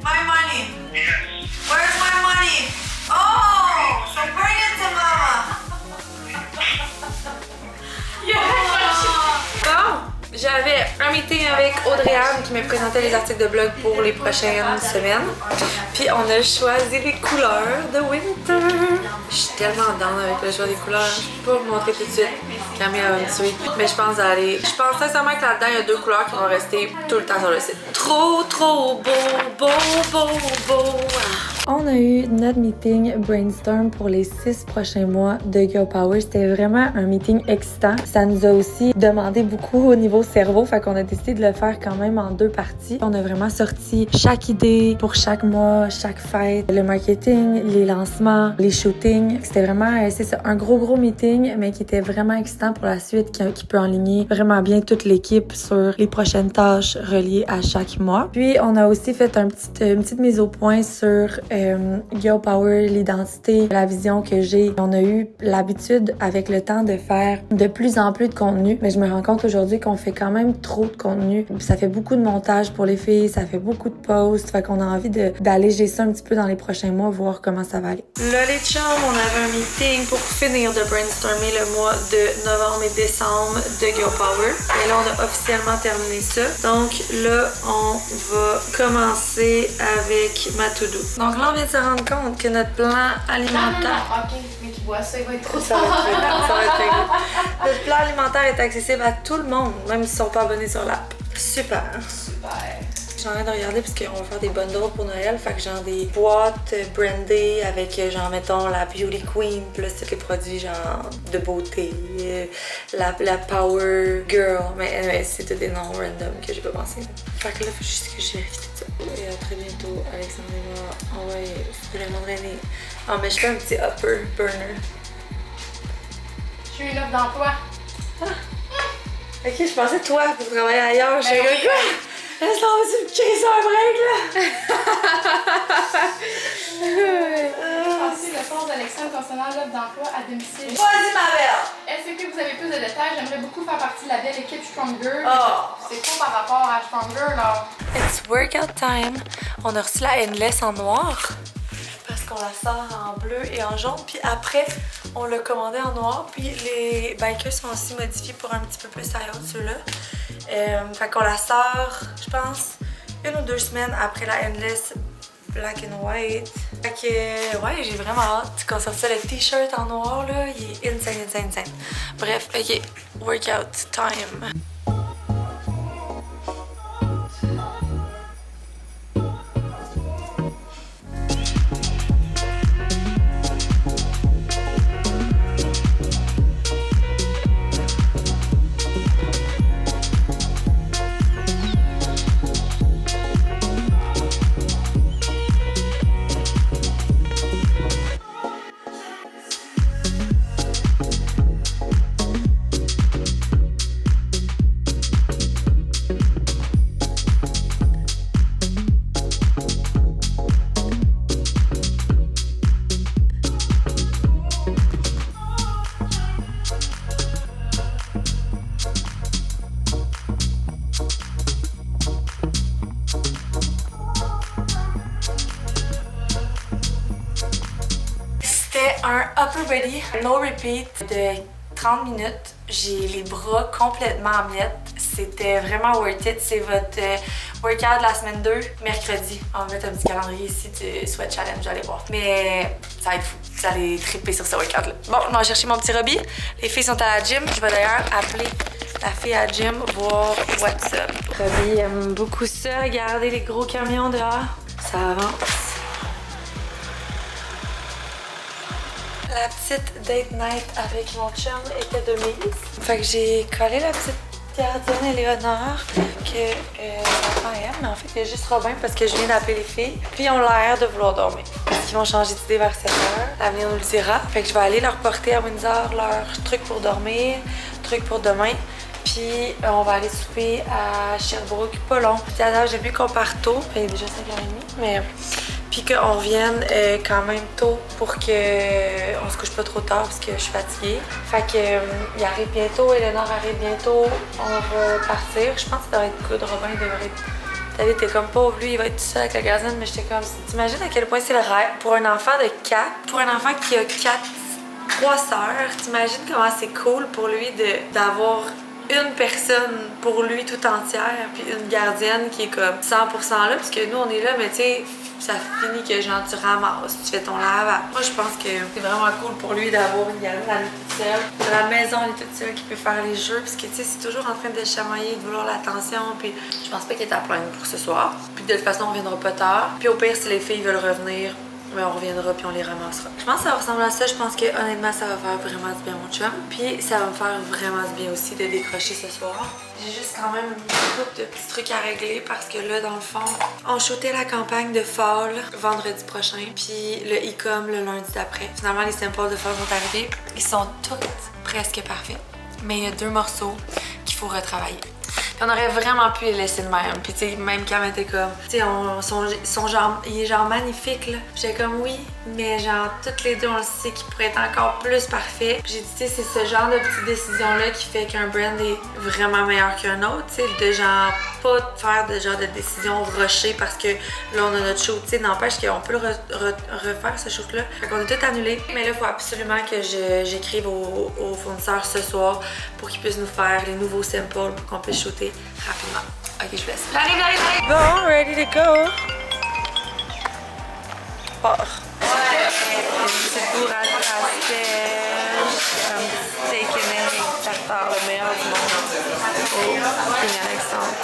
My money? Yes. Where's my money? Oh, so bring it to mama. Bon, j'avais un meeting avec Audrey-Anne qui me présentait les articles de blog pour les prochaines semaines. Puis on a choisi les couleurs de Winter. Je suis tellement down avec le choix des couleurs. Je peux pas vous montrer tout de suite. Camille va me tuer. Mais je pense sincèrement que là-dedans, il y a 2 couleurs qui vont rester tout le temps sur le site. Trop beau. On a eu notre meeting brainstorm pour les 6 prochains mois de Girl Power. C'était vraiment un meeting excitant. Ça nous a aussi demandé beaucoup au niveau cerveau, fait qu'on a décidé de le faire quand même en 2 parties. On a vraiment sorti chaque idée pour chaque mois, chaque fête, le marketing, les lancements, les shootings. C'était vraiment, c'est ça, un gros meeting, mais qui était vraiment excitant pour la suite, qui peut enligner vraiment bien toute l'équipe sur les prochaines tâches reliées à chaque mois. Puis on a aussi fait une petite mise au point sur Girl Power, l'identité, la vision que j'ai. On a eu l'habitude avec le temps de faire de plus en plus de contenu, mais je me rends compte aujourd'hui qu'on fait quand même trop de contenu. Ça fait beaucoup de montage pour les filles, ça fait beaucoup de posts, fait qu'on a envie d'alléger ça un petit peu dans les prochains mois, voir comment ça va aller. Là les chums, on avait un meeting pour finir de brainstormer le mois de novembre et décembre de Girl Power. Et là, on a officiellement terminé ça. Donc là, on va commencer avec ma to-do. Donc là, on vient de se rendre compte que notre plan alimentaire... Ok, mais qui boit ça, il va être trop ça va être très good. Notre plan alimentaire est accessible à tout le monde, même s'ils ne sont pas abonnés sur l'app. Super. Je suis en train de regarder parce qu'on va faire des bundles pour Noël. Fait que genre des boîtes brandées avec genre mettons la Beauty Queen plus tous les produits genre de beauté, la Power Girl. Mais c'est tous des noms random que j'ai pas pensé. Fait que là, faut juste que je vérifie tout ça. Et à très bientôt, Alexandre va envoyer vraiment drainer. Ah mais je fais un petit upper burner. J'ai eu une offre d'emploi. Ok, je pensais toi pour travailler ailleurs. Je suis quoi? Laisse-moi aussi me créer ça un break, là! Pensez le poste d'Alexandre concernant l'offre d'emploi à domicile. Vas-y, ma belle! Est-ce que vous avez plus de détails? J'aimerais beaucoup faire partie de la belle équipe Stronger. Oh. C'est quoi par rapport à Stronger, là? It's workout time. On a reçu la Endless en noir. Parce qu'on la sort en bleu et en jaune. Puis après, on l'a commandé en noir. Puis les bikers sont aussi modifiés pour un petit peu plus high haut, ceux-là. Fait qu'on la sort, je pense, 1 ou 2 semaines après la Endless Black and White. Fait que, ouais, j'ai vraiment hâte qu'on sorte ça. Le t-shirt en noir, là, il est insane. Bref, ok, workout time. un upper body low repeat de 30 minutes. J'ai les bras complètement en miettes. C'était vraiment worth it. C'est votre workout de la semaine 2, mercredi. On va mettre un petit calendrier ici du Sweat Challenge, allez voir. Mais ça va être fou. Vous allez tripper sur ce workout-là. Bon, je vais chercher mon petit Robbie. Les filles sont à la gym. Je vais d'ailleurs appeler la fille à la gym, voir what's up. Robbie aime beaucoup ça. Regardez les gros camions dehors. Ça avance. La petite date night avec mon chum était de mise. Fait que j'ai collé la petite gardienne Éléonore que l'enfant aime. Mais en fait, il y a juste Robin parce que je viens d'appeler les filles. Puis ils ont l'air de vouloir dormir. Parce qu'ils vont changer d'idée vers 7 heures. L'avenir nous le dira. Fait que je vais aller leur porter à Windsor leurs trucs pour dormir, trucs pour demain. Puis on va aller souper à Sherbrooke, pas long. Puis à j'ai vu qu'on part tôt. Il est déjà 5h30, mais... Puis qu'on revienne quand même tôt pour qu'on se couche pas trop tard parce que je suis fatiguée. Fait que il arrive bientôt, Éléonore arrive bientôt, on va partir. Je pense que ça devrait être good, Robin devrait être... David était comme pauvre, lui il va être tout seul avec la gardienne, mais j'étais comme... T'imagines à quel point c'est le rêve pour un enfant de 4, pour un enfant qui a 3 sœurs, t'imagines comment c'est cool pour lui d'avoir une personne pour lui tout entière, puis une gardienne qui est comme 100% là, parce que nous on est là, mais tu sais, ça finit que genre tu ramasses, tu fais ton lavage. Moi je pense que c'est vraiment cool pour lui d'avoir une gardienne à lui toute seule. Dans la maison, elle est toute seule qui peut faire les jeux, parce que tu sais, c'est toujours en train de chamailler, de vouloir l'attention, puis je pense pas qu'il est à plaindre pour ce soir. Puis de toute façon, on reviendra pas tard. Puis au pire, si les filles veulent revenir, mais on reviendra puis on les ramassera. Je pense que ça ressemble à ça. Je pense que honnêtement, ça va faire vraiment du bien mon chum. Puis ça va me faire vraiment du bien aussi de décrocher ce soir. J'ai juste quand même une couple de petits trucs à régler parce que là, dans le fond, on shootait la campagne de fall vendredi prochain. Puis le e-com le lundi d'après. Finalement, les samples de fall sont arrivés. Ils sont toutes presque parfaits. Mais il y a 2 morceaux qu'il faut retravailler. Puis on aurait vraiment pu les laisser de même. Puis tu sais, même Cam était comme, tu sais, son genre, il est genre magnifique là. J'étais comme oui, mais genre toutes les deux on le sait qu'il pourrait être encore plus parfait. J'ai dit, tu sais, c'est ce genre de petite décision là qui fait qu'un brand est vraiment meilleur qu'un autre. Tu sais, de genre pas faire de genre de décision rushée parce que là on a notre shoot. Tu sais, n'empêche qu'on peut refaire ce shoot là. Fait qu'on a tout annulé. Mais là, il faut absolument que j'écrive aux fournisseurs ce soir pour qu'ils puissent nous faire les nouveaux samples pour qu'on puisse shooter rapidement. Ok, je vous laisse. J'arrive! Bon, ready to go! Part. Une petite bourrade pastel, un petit steak and tartare, le meilleur du monde. Oh, King Alexandre.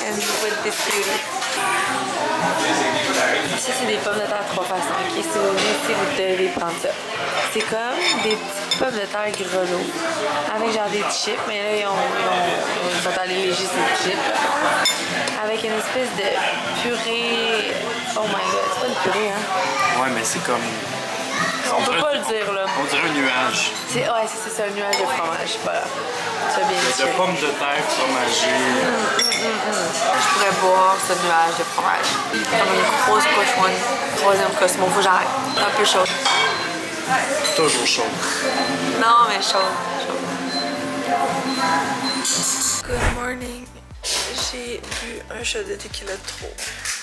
And with this beauty. Ça, c'est des pommes de terre 3 façons. Ok, si vous venez ici, vous devez prendre ça. C'est comme des petites pommes de terre grelots avec genre des chips, mais là, ils sont allés léger ces chips. Avec une espèce de purée. Oh my god, c'est pas une purée, hein? Ouais, mais c'est comme. On peut pas le dire, là. On dirait un nuage. Ouais, c'est un nuage de fromage. Voilà. Tu as bien dit. De pommes de terre fromagées. Je pourrais boire ce nuage de fromage. Comme une grosse pochouine. 3e Cosmo. Faut que j'arrête. Un peu chaud. Toujours chaud. Non, mais chaud. Good morning. J'ai bu un shot de tequila de trop.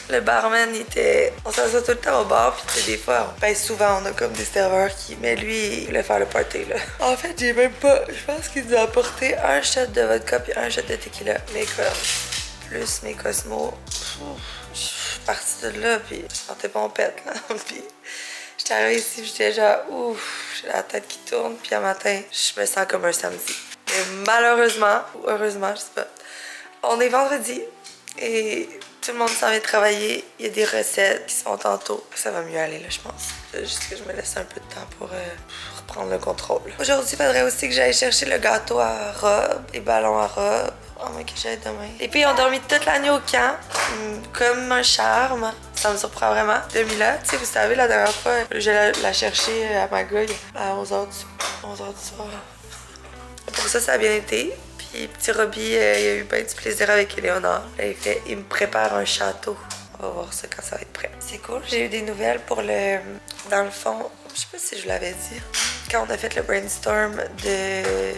Le barman, on s'assoit tout le temps au bar, puis des fois, souvent, on a comme des serveurs qui... Mais lui, il voulait faire le party, là. En fait, j'ai même pas... Je pense qu'il nous a apporté un shot de vodka puis un shot de tequila. Mais comme, plus mes Cosmos, je suis partie de là, puis je sentais pompette, là. Puis j'étais arrivée ici, puis j'étais genre, ouf, j'ai la tête qui tourne, puis un matin, je me sens comme un samedi. Et malheureusement, ou heureusement, je sais pas, on est vendredi, et... Tout le monde s'en vient travailler. Il y a des recettes qui sont tantôt. Ça va mieux aller, là, je pense. Juste que je me laisse un peu de temps pour reprendre le contrôle. Aujourd'hui, il faudrait aussi que j'aille chercher le gâteau à robe, les ballons à robe. À moins que j'aille demain. Les filles ont dormi toute la nuit au camp, comme un charme. Ça me surprend vraiment. Demi-là, tu sais, vous savez, la dernière fois, j'allais la chercher à Magog à 11h du soir. Pour ça, ça a bien été. Puis petit Robbie, il a eu bien du plaisir avec Éléonore. Il me prépare un château. On va voir ça quand ça va être prêt. C'est cool, j'ai eu des nouvelles pour le... Dans le fond, je sais pas si je l'avais dit. Quand on a fait le brainstorm des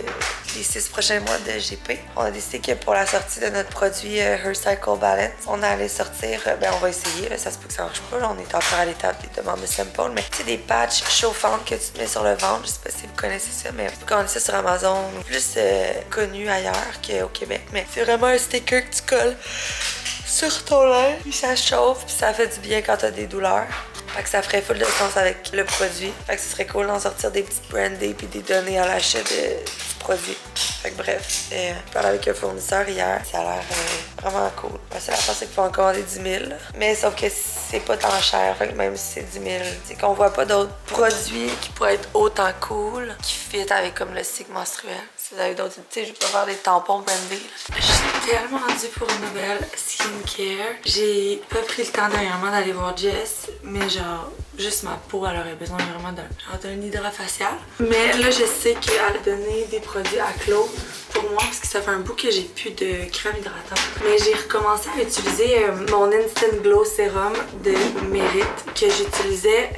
6 prochains mois de GP. On a décidé que pour la sortie de notre produit Her Cycle Balance, on allait sortir, on va essayer, là, ça se peut que ça marche pas, là, on est encore à l'étape des demandes de sample, mais c'est des patchs chauffantes que tu te mets sur le ventre, je sais pas si vous connaissez ça, mais tu peux commander ça sur Amazon, plus connu ailleurs qu'au Québec, mais c'est vraiment un sticker que tu colles sur ton lait, puis ça chauffe, puis ça fait du bien quand t'as des douleurs. Fait que ça ferait full de sens avec le produit. Fait que ce serait cool d'en sortir des petites brandées puis des données à l'achat du produit. Fait que bref, je parlais avec un fournisseur hier, ça a l'air vraiment cool. La seule affaire, c'est qu'il faut en commander 10 000. Mais sauf que c'est pas tant cher, fait que même si c'est 10 000, c'est qu'on voit pas d'autres produits qui pourraient être autant cool, qui fit avec comme le cycle menstruel. Si vous avez d'autres, tu sais, je vais pas faire des tampons brandés. Je suis tellement due pour une nouvelle skincare. J'ai pas pris le temps dernièrement d'aller voir Jess, mais genre, juste ma peau, elle aurait besoin vraiment d'un hydra facial. Mais là, je sais qu'elle a donné des produits à Claude pour moi parce que ça fait un bout que j'ai plus de crème hydratante. Mais j'ai recommencé à utiliser mon Instant Glow Sérum de Mérite que j'utilisais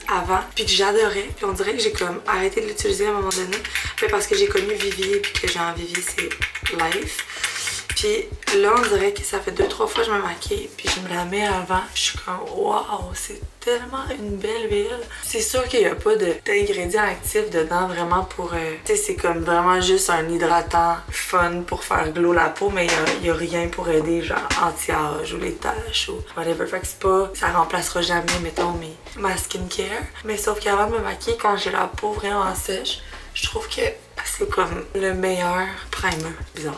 avant puis que j'adorais. Puis on dirait que j'ai comme arrêté de l'utiliser à un moment donné. Mais parce que j'ai connu Vivi puis que genre Vivi c'est life. Puis là, on dirait que ça fait 2-3 fois que je me maquille, puis je me la mets avant. Je suis comme, waouh, c'est tellement une belle huile. C'est sûr qu'il n'y a pas d'ingrédients actifs dedans vraiment pour... tu sais, c'est comme vraiment juste un hydratant fun pour faire glow la peau, mais il n'y a rien pour aider, genre anti-âge ou les taches ou whatever. Fait que c'est pas... Ça remplacera jamais, mettons, ma skincare. Mais sauf qu'avant de me maquiller, quand j'ai la peau vraiment sèche, je trouve que c'est comme le meilleur primer. Bizarre.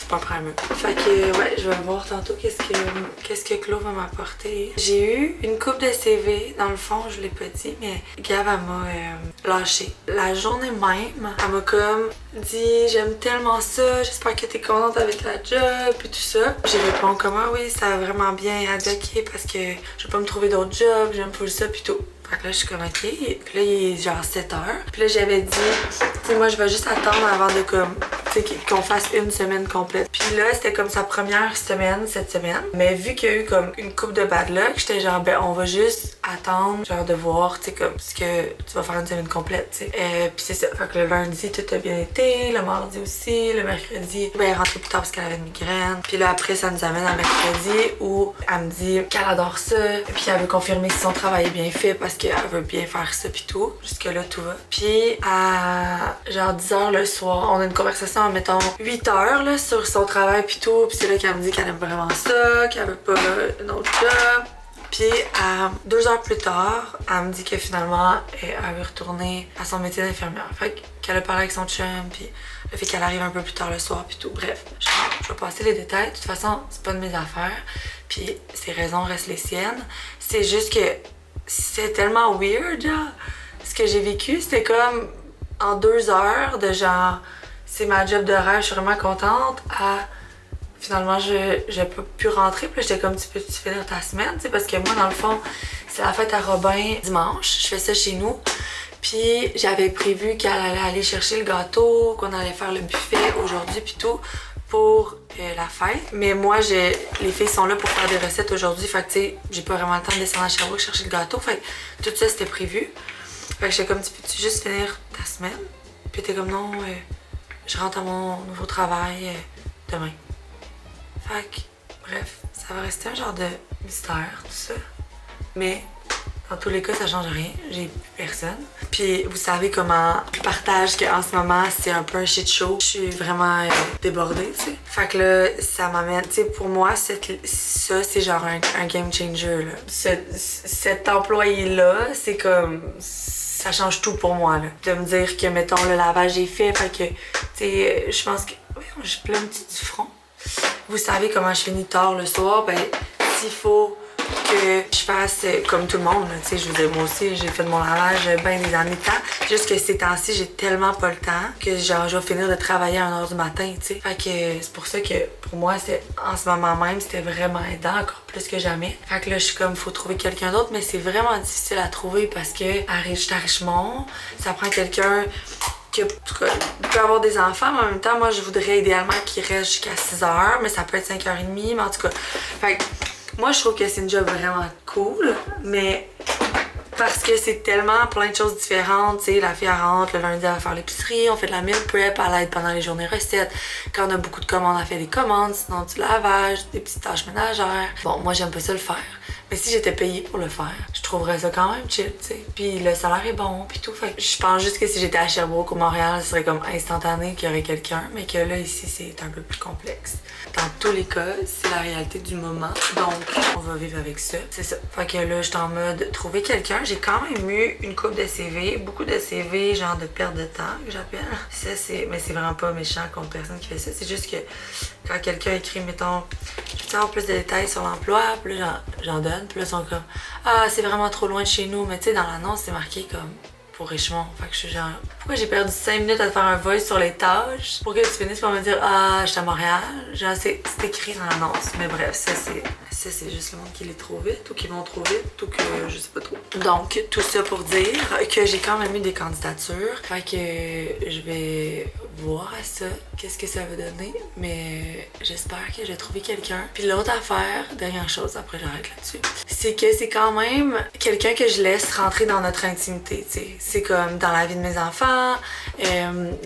Pas primer. Fait que ouais, je vais voir tantôt qu'est-ce que Claude va m'apporter. J'ai eu une coupe de CV, dans le fond, je l'ai pas dit, mais Gab, elle m'a lâché. La journée même, elle m'a comme dit j'aime tellement ça, j'espère que t'es contente avec la job et tout ça. J'ai répondu comment oui, ça a vraiment bien advoqué parce que je vais pas me trouver d'autres jobs, j'aime pas ça pis tout. Fait que là, je suis comme ok. Puis là, il est genre 7h. Puis là, j'avais dit, tu sais, moi, je vais juste attendre avant de comme, tu sais, qu'on fasse une semaine complète. Puis là, c'était comme sa première semaine, cette semaine. Mais vu qu'il y a eu comme une coupe de bad luck, j'étais genre, ben, on va juste attendre, genre, de voir, tu sais, comme, ce que tu vas faire une semaine complète, tu sais. Puis c'est ça. Fait que le lundi, tout a bien été. Le mardi aussi. Le mercredi, ben, elle est rentrée plus tard parce qu'elle avait une migraine. Puis là, après, ça nous amène à mercredi où elle me dit qu'elle adore ça. Puis elle veut confirmer si son travail est bien fait parce qu'elle veut bien faire ça pis tout. Jusque-là, tout va. Puis à genre 10h le soir, on a une conversation en mettons 8h là, sur son travail pis tout. Puis c'est là qu'elle me dit qu'elle aime vraiment ça, qu'elle veut pas un autre job. Puis à 2 heures plus tard, elle me dit que finalement, elle veut retourner à son métier d'infirmière. Fait qu'elle a parlé avec son chum, puis le fait qu'elle arrive un peu plus tard le soir, puis tout. Bref, je vais passer les détails. De toute façon, c'est pas de mes affaires. Puis ses raisons restent les siennes. C'est juste que c'est tellement weird, genre. Ce que j'ai vécu, c'était comme en 2 heures de genre, c'est ma job de rêve, je suis vraiment contente, à finalement, j'ai pas pu rentrer. Puis j'étais comme, tu peux-tu finir ta semaine? T'sais, parce que moi, dans le fond, c'est la fête à Robin dimanche. Je fais ça chez nous. Puis j'avais prévu qu'elle allait aller chercher le gâteau, qu'on allait faire le buffet aujourd'hui, puis tout, pour la fête. Mais moi, les filles sont là pour faire des recettes aujourd'hui. Fait que, tu sais, j'ai pas vraiment le temps de descendre à Sherbrooke chercher le gâteau. Fait que tout ça, c'était prévu. Fait que j'étais comme, tu peux-tu juste finir ta semaine? Puis t'es comme, non, je rentre à mon nouveau travail demain. Fait que, bref, ça va rester un genre de mystère, tout ça. Mais dans tous les cas, ça change rien. J'ai plus personne. Puis vous savez comment je partage qu'en ce moment, c'est un peu un shit show. Je suis vraiment débordée, tu sais. Fait que là, ça m'amène... Tu sais, pour moi, ça, c'est genre un game changer, là. Cet employé-là, c'est comme... Ça change tout pour moi, là. De me dire que, mettons, le lavage est fait, fait que, tu sais, je pense que... Oui, je pleure un petit du front. Vous savez comment je finis tard le soir, ben, s'il faut que je fasse comme tout le monde, tu sais, je veux dire, moi aussi, j'ai fait mon lavage bien des années de temps. Juste que ces temps-ci, j'ai tellement pas le temps que, genre, je vais finir de travailler à 1h du matin, tu sais. Fait que c'est pour ça que, pour moi, en ce moment même, c'était vraiment aidant, encore plus que jamais. Fait que là, je suis comme, faut trouver quelqu'un d'autre, mais c'est vraiment difficile à trouver parce que, à Richemont, ça prend quelqu'un qui peut avoir des enfants, mais en même temps, moi, je voudrais idéalement qu'il reste jusqu'à 6h, mais ça peut être 5h30, mais en tout cas. Fait que moi, je trouve que c'est une job vraiment cool, mais Parce que c'est tellement plein de choses différentes. Tu sais, la fille elle rentre, le lundi elle va faire l'épicerie, on fait de la meal prep, elle aide pendant les journées recettes. Quand on a beaucoup de commandes, elle fait des commandes, sinon du lavage, des petites tâches ménagères. Bon, moi j'aime pas ça le faire. Mais si j'étais payée pour le faire, je trouverais ça quand même chill, tu sais. Puis le salaire est bon, puis tout. Fait que je pense juste que si j'étais à Sherbrooke ou Montréal, ce serait comme instantané qu'il y aurait quelqu'un. Mais que là, ici, c'est un peu plus complexe. Dans tous les cas, c'est la réalité du moment. Donc, on va vivre avec ça. C'est ça. Fait que là, je suis en mode trouver quelqu'un. J'ai quand même eu une couple de CV. Beaucoup de CV, genre de perte de temps, que j'appelle. Ça, c'est... Mais c'est vraiment pas méchant contre personne qui fait ça. C'est juste que quand quelqu'un écrit, mettons, je veux avoir plus de détails sur l'emploi, puis là, j'en donne. Puis là, ils sont comme, ah, c'est vraiment trop loin de chez nous. Mais tu sais, dans l'annonce, c'est marqué comme pour Richemont. Fait que je suis genre, pourquoi j'ai perdu 5 minutes à te faire un voice sur les tâches pour que tu finisses par me dire, ah, je suis à Montréal. Genre, c'est écrit dans l'annonce. Mais bref, ça, c'est juste le monde qui l'est trop vite ou qui vont trop vite ou que je sais pas trop. Donc, tout ça pour dire que j'ai quand même eu des candidatures. Fait que je vais voir à ça, qu'est-ce que ça va donner. Mais j'espère que je vais trouver quelqu'un. Puis l'autre affaire, dernière chose, après j'arrête là-dessus, c'est que c'est quand même quelqu'un que je laisse rentrer dans notre intimité, tu sais. C'est comme dans la vie de mes enfants. Tu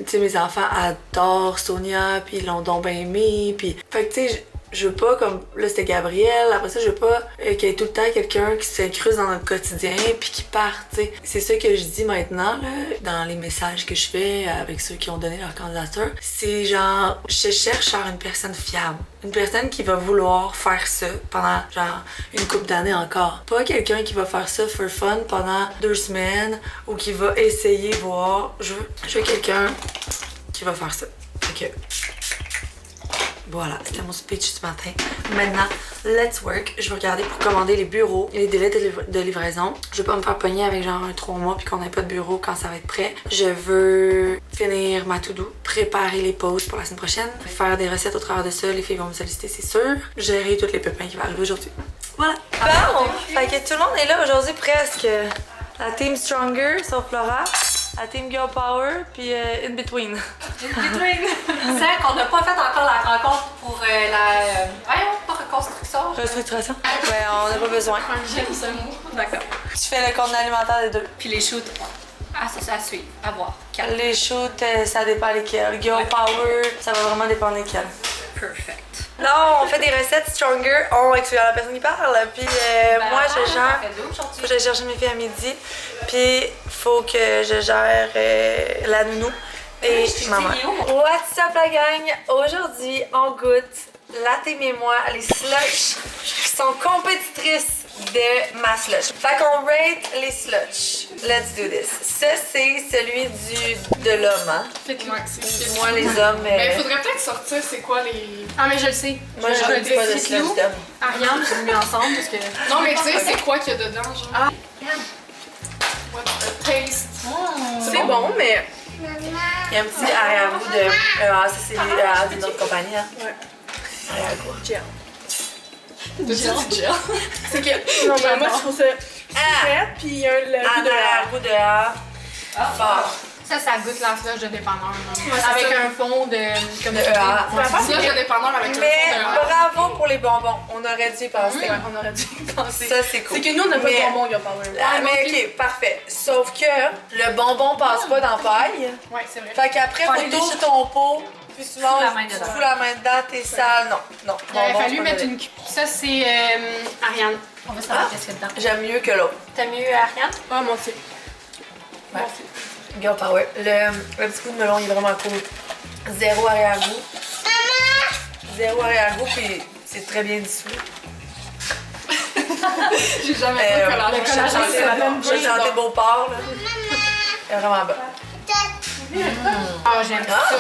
sais, mes enfants adorent Sonia, puis ils l'ont donc bien aimé. Puis, fait que tu sais, je veux pas comme là c'était Gabriel, après ça je veux pas qu'il y ait tout le temps quelqu'un qui s'incruste dans notre quotidien puis qui parte, tu sais. C'est ça que je dis maintenant là, dans les messages que je fais avec ceux qui ont donné leur candidature. C'est genre, je cherche genre une personne fiable. Une personne qui va vouloir faire ça pendant genre une couple d'années encore. Pas quelqu'un qui va faire ça for fun pendant 2 semaines ou qui va essayer voir. Je veux quelqu'un qui va faire ça. Ok. Voilà, c'était mon speech ce matin. Maintenant, let's work. Je vais regarder pour commander les bureaux et les délais de livraison. Je veux pas me faire pogner avec genre un 3 mois puis qu'on n'ait pas de bureau quand ça va être prêt. Je veux finir ma to-do, préparer les pauses pour la semaine prochaine, faire des recettes au travers de ça. Les filles vont me solliciter, c'est sûr. Gérer tous les pépins qui vont arriver aujourd'hui. Voilà. Bon, fait que tout le monde est là aujourd'hui presque. La team Stronger, sauf Laura. La team Girl Power, puis In Between. In Between. C'est qu'on n'a pas fait encore la rencontre pour pas reconstruction. Restructuration? Ouais, on n'a pas besoin. J'aime ce mot. D'accord. Tu fais le contenu alimentaire des deux. Puis les shoots. Ah, ça, c'est à suivre. À voir. Les shoots, ça dépend lesquels. Girl Power, ça va vraiment dépendre lesquels. Perfect. Non, on fait des recettes Stronger. On exclut la personne qui parle. Puis moi, je gère. Faut que j'aille chercher mes filles à midi. Puis faut que je gère la nounou et maman. What's up la gang? Aujourd'hui, on goûte la team et moi, les slushs qui sont compétitrices de ma slush. Fait qu'on rate les slushs. Let's do this. Ça, c'est celui de l'homme, hein? Moi, les hommes. Mais il faudrait peut-être sortir c'est quoi les. Ah, mais je le sais. Moi, je ne dis pas de slush d'homme. Ariane, je mis ensemble parce que. Non, mais tu sais, c'est quoi qu'il y a dedans, genre? Ah! What a taste! C'est bon, mais. Il y a un petit arrière-goût de. Ça, c'est d'une autre compagnie, hein? Ouais. Arrière-goût. Gel. C'est que. Non, mais moi, je trouve ça. Frais, puis il y a le goût de. Fort. Ça goûte la slush de dépanneur. Avec un fond de. Comme de EA. La slush de dépanneur avec un fond de EA. Bravo pour les bonbons. On aurait dû y penser. On aurait dû y penser. Ça, c'est cool. C'est que nous, on n'a pas de bonbons, Girl Power. Mais ok, parfait. Sauf que le bonbon passe pas dans la paille. Ouais, c'est vrai. Fait qu'après, faut t'ouvrir ton pot. Puis tu manges, tu fous la main dedans, t'es sale. Non. Il aurait fallu mettre une. Ça, c'est Ariane. On va savoir qu'est-ce qu'il y a dedans. J'aime mieux que l'autre. T'aimes mieux Ariane? Ah, moi aussi. Ouais. Girl Power. Le petit goût de melon, il est vraiment cool. Zéro arrière-goût. Zéro arrière-goût, puis c'est très bien dissous. J'ai jamais vu que la collagène, c'est la même chose. J'ai chanté Beauport, là. C'est vraiment bon. Ah, j'aime ça.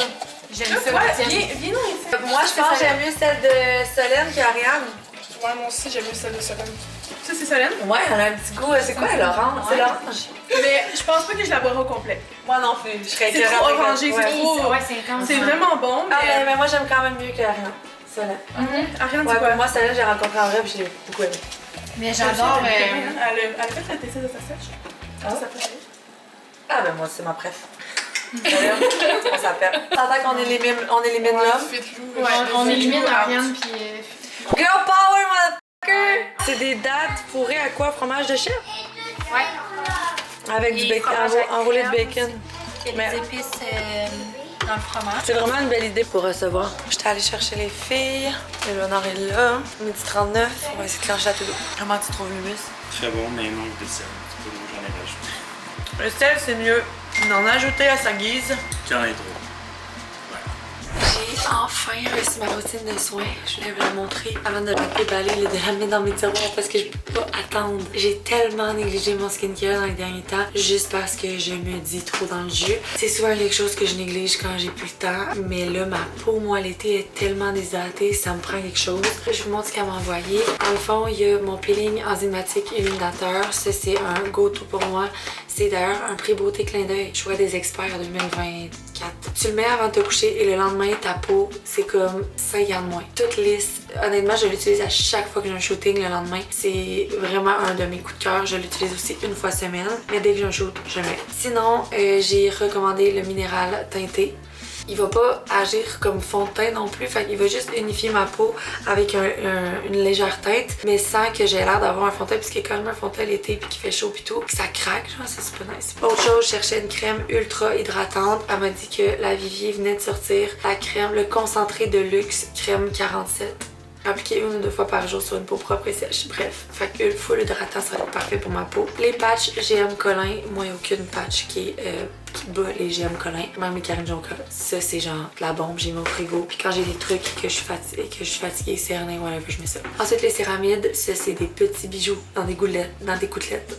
J'aime ça. Viens nous ici. Moi, je pense que j'aime mieux celle de Solène qu'Ariane. Ouais, moi aussi, j'aime mieux celle de Solène. Ça, c'est Solène? Ouais, elle a un petit goût. C'est quoi, l'orange? C'est l'orange. Mais je pense pas que je la boirai au complet. Moi non plus. C'est trop orangé, c'est trop. Ouais, c'est intense. C'est vraiment bon. Mais moi, j'aime quand même mieux qu'Ariane. Solène. Ariane, ouais, c'est quoi? Moi, Solène, j'ai rencontré en vrai et j'ai beaucoup aimé. Mais j'adore. Elle a fait la TC de sa sèche. Ah, ben moi, c'est ma préf. On s'appelle. T'entends qu'on élimine l'homme? Ouais, on élimine Ariane puis. Girl Power, motherfucker! C'est des dates fourrées à quoi? Fromage de chèvre? Ouais. Avec du bacon, enroulé de bacon. Il y a des épices dans le fromage. C'est vraiment une belle idée pour recevoir. J'étais allée chercher les filles. Le bonheur est là. 12h39. On va essayer de clencher la tout. Comment tu trouves l'humus? Très bon, mais il manque de sel. C'est pas d'eau, j'en ai rajouté. Le sel, c'est mieux d'en ajouter à sa guise. Quand il est trop. J'ai enfin réussi ma routine de soins. Je voulais vous la montrer avant de la déballer et de la mettre dans mes tiroirs parce que je peux pas attendre. J'ai tellement négligé mon skincare dans les derniers temps juste parce que je me dis trop dans le jus. C'est souvent quelque chose que je néglige quand j'ai plus le temps, mais là ma peau, moi l'été, est tellement déshydratée, ça me prend quelque chose. Je vous montre ce qu'elle m'a envoyé. Dans le fond, il y a mon peeling enzymatique illuminateur. Ça, c'est un go-to pour moi. C'est d'ailleurs un prix beauté clin d'œil. Choix des experts 2024. Tu le mets avant de te coucher et le lendemain, ta peau, c'est comme 5 ans de moins. Toute lisse. Honnêtement, je l'utilise à chaque fois que j'ai un shooting le lendemain. C'est vraiment un de mes coups de cœur. Je l'utilise aussi une fois semaine. Mais dès que j'ai un shoot, je le mets. Sinon, j'ai recommandé le minéral teinté. Il va pas agir comme fond de teint non plus, fait qu'il va juste unifier ma peau avec une légère teinte, mais sans que j'ai l'air d'avoir un fond de teint, puisqu'il y a quand même un fond de teint l'été puis qui fait chaud pis tout, que ça craque, genre c'est super nice. Autre chose, je cherchais une crème ultra hydratante. Elle m'a dit que la Vivier venait de sortir la crème, le concentré de luxe crème 47. Appliquer 1 ou 2 fois par jour sur une peau propre et sèche. Bref, fait que full hydratant, ça va être parfait pour ma peau. Les patchs GM Collin, moi il n'y a aucune patch qui bat les GM Collin. Même les Karine Jonca, ça c'est genre de la bombe, j'ai mis au frigo. Puis quand j'ai des trucs que je suis fatiguée, cernée, whatever, je mets ça. Ensuite les céramides, ça c'est des petits bijoux dans des goulettes, dans des côtelettes.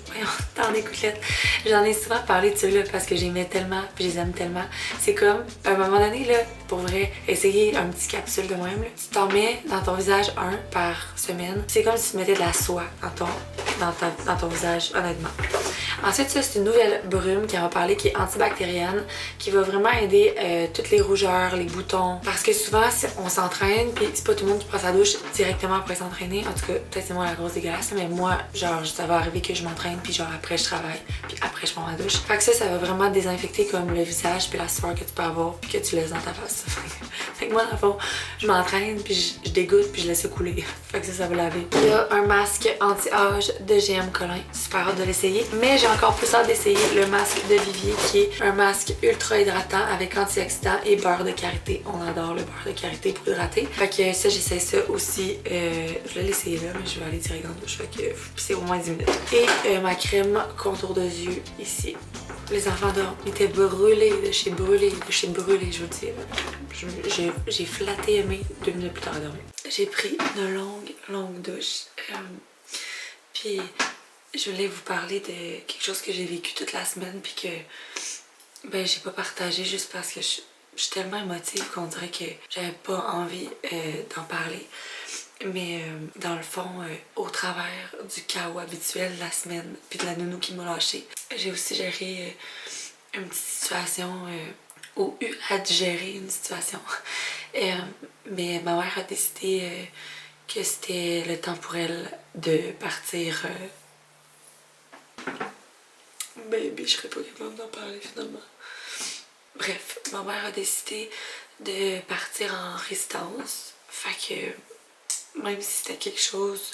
Dans des côtelettes. J'en ai souvent parlé de ceux-là parce que j'aimais tellement, puis je les aime tellement. C'est comme, à un moment donné là, pour vrai, essayer un petit capsule de moi-même là. Tu t'en mets dans ton visage un par semaine. C'est comme si tu mettais de la soie dans ton visage, honnêtement. Ensuite, ça, c'est une nouvelle brume qui m'a parlé, qui est antibactérienne, qui va vraiment aider toutes les rougeurs, les boutons. Parce que souvent, on s'entraîne, puis c'est pas tout le monde qui prend sa douche directement après s'entraîner. En tout cas, peut-être c'est moi la grosse dégueulasse, mais moi, genre, ça va arriver que je m'entraîne, puis genre, après, je travaille, puis après, je prends ma douche. Fait que ça va vraiment désinfecter comme le visage, puis la sueur que tu peux avoir, puis que tu laisses dans ta face. Fait que moi, dans le fond, je m'entraîne, puis je dégoûte, puis je laisse couler. Fait que ça va laver. Il y a un masque anti-âge de GM Collin. Super hâte de l'essayer. Mais j'ai encore plus hâte d'essayer le masque de Vivier, qui est un masque ultra hydratant avec antioxydants et beurre de karité. On adore le beurre de karité pour hydrater. Fait que ça, j'essaie ça aussi. Je vais l'essayer là, mais je vais aller direct dans la douche. Fait que c'est au moins 10 minutes. Et ma crème contour de yeux ici. Les enfants dorment. Ils étaient brûlés de chez brûlés, je vous dis. J'ai flatté aimé 2 minutes plus tard à dormir. J'ai pris une longue douche. Puis je voulais vous parler de quelque chose que j'ai vécu toute la semaine puis que ben j'ai pas partagé juste parce que je suis tellement émotive qu'on dirait que j'avais pas envie d'en parler. Mais dans le fond, au travers du chaos habituel de la semaine puis de la nounou qui m'a lâchée, j'ai aussi géré une petite situation ou eu à gérer une situation. Mais ma mère a décidé que c'était le temps pour elle de partir. Baby, je serais pas capable d'en parler finalement. Bref, ma mère a décidé de partir en résidence. Fait que même si c'était quelque chose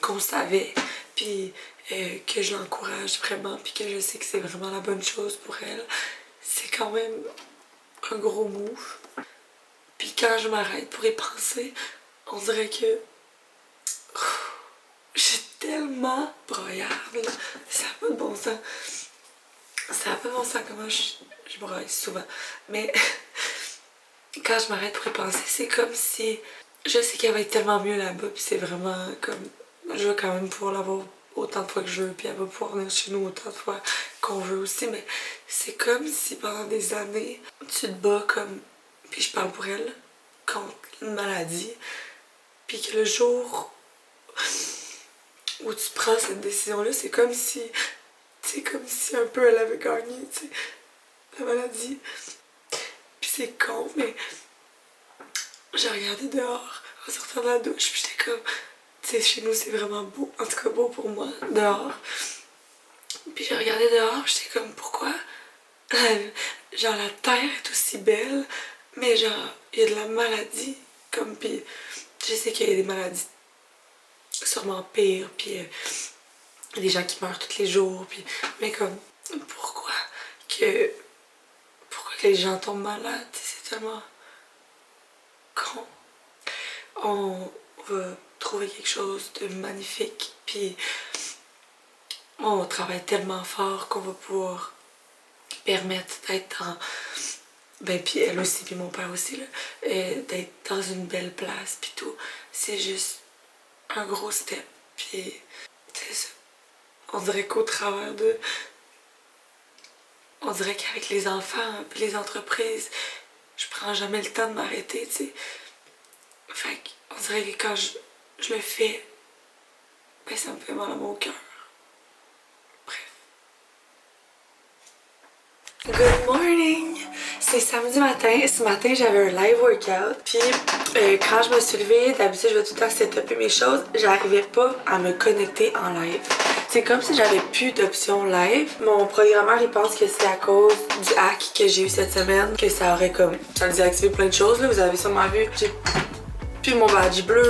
qu'on savait, puis que je l'encourage vraiment, puis que je sais que c'est vraiment la bonne chose pour elle, c'est quand même un gros move. Puis quand je m'arrête pour y penser, on dirait que j'ai tellement broyarde, ça n'a pas de bon sens. Ça n'a pas de bon sens comment je broye souvent. Mais quand je m'arrête pour y penser, c'est comme si je sais qu'elle va être tellement mieux là-bas, puis c'est vraiment comme je vais quand même pouvoir l'avoir autant de fois que je veux, puis elle va pouvoir venir chez nous autant de fois qu'on veut aussi, mais c'est comme si pendant des années tu te bats comme, puis je parle pour elle, contre une maladie, puis que le jour où tu prends cette décision-là, c'est comme si un peu elle avait gagné, tu sais, la maladie. Puis c'est con, mais j'ai regardé dehors en sortant de la douche, puis j'étais comme, tu sais, chez nous c'est vraiment beau, en tout cas beau pour moi, dehors. Puis j'ai regardé dehors, j'étais comme, pourquoi? Genre la terre est aussi belle, mais genre, il y a de la maladie, comme, puis je sais qu'il y a des maladies sûrement pires, puis des gens qui meurent tous les jours, puis mais comme pourquoi que les gens tombent malades, c'est tellement con. On va trouver quelque chose de magnifique, puis on travaille tellement fort qu'on va pouvoir permettre d'être dans... Ben puis elle aussi, puis mon père aussi, là, d'être dans une belle place, puis tout. C'est juste un gros step, puis c'est ça. On dirait qu'au travers de... On dirait qu'avec les enfants puis les entreprises, je prends jamais le temps de m'arrêter, tu sais. Fait qu'on dirait que quand je le fais, ben ça me fait mal à mon cœur. Bref. Good morning! C'est samedi matin. Ce matin, j'avais un live workout. Puis quand je me suis levée, d'habitude, je vais tout le temps setuper mes choses. J'arrivais pas à me connecter en live. C'est comme si j'avais plus d'options live. Mon programmeur, il pense que c'est à cause du hack que j'ai eu cette semaine, que ça aurait comme... Ça a désactivé plein de choses, là. Vous avez sûrement vu. J'ai plus mon badge bleu.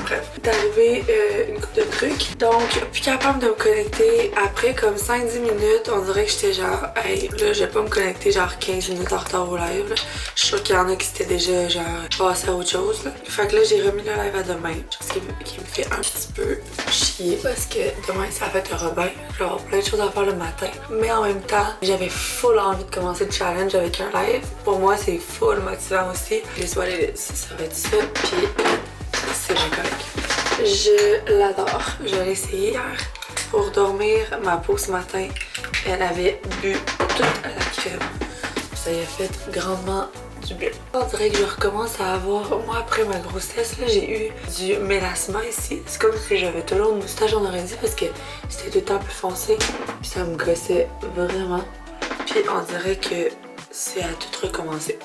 Bref, c'est arrivé une couple de trucs. Donc, plus capable de me connecter. Après comme 5-10 minutes, on dirait que j'étais genre, hey, là, je vais pas me connecter genre 15 minutes en retard au live. Là. Je suis sûre qu'il y en a qui s'étaient déjà genre passé à autre chose. Là. Fait que là, j'ai remis le live à demain. Chose qui me fait un petit peu chier parce que demain, ça va être un Robin. Je vais avoir plein de choses à faire le matin. Mais en même temps, j'avais full envie de commencer le challenge avec un live. Pour moi, c'est full motivant aussi. Les soirées, ça va être ça. Puis c'est bien correct. Je l'adore. Je l'ai essayé hier. Pour dormir, ma peau ce matin, elle avait bu toute la crème. Ça y a fait grandement du bien. On dirait que je recommence à avoir, moi après ma grossesse, là, j'ai eu du mélasma ici. C'est comme si j'avais toujours une moustache, on aurait dit, parce que c'était tout le temps plus foncé. Puis ça me gossait vraiment. Puis on dirait que c'est à tout recommencer.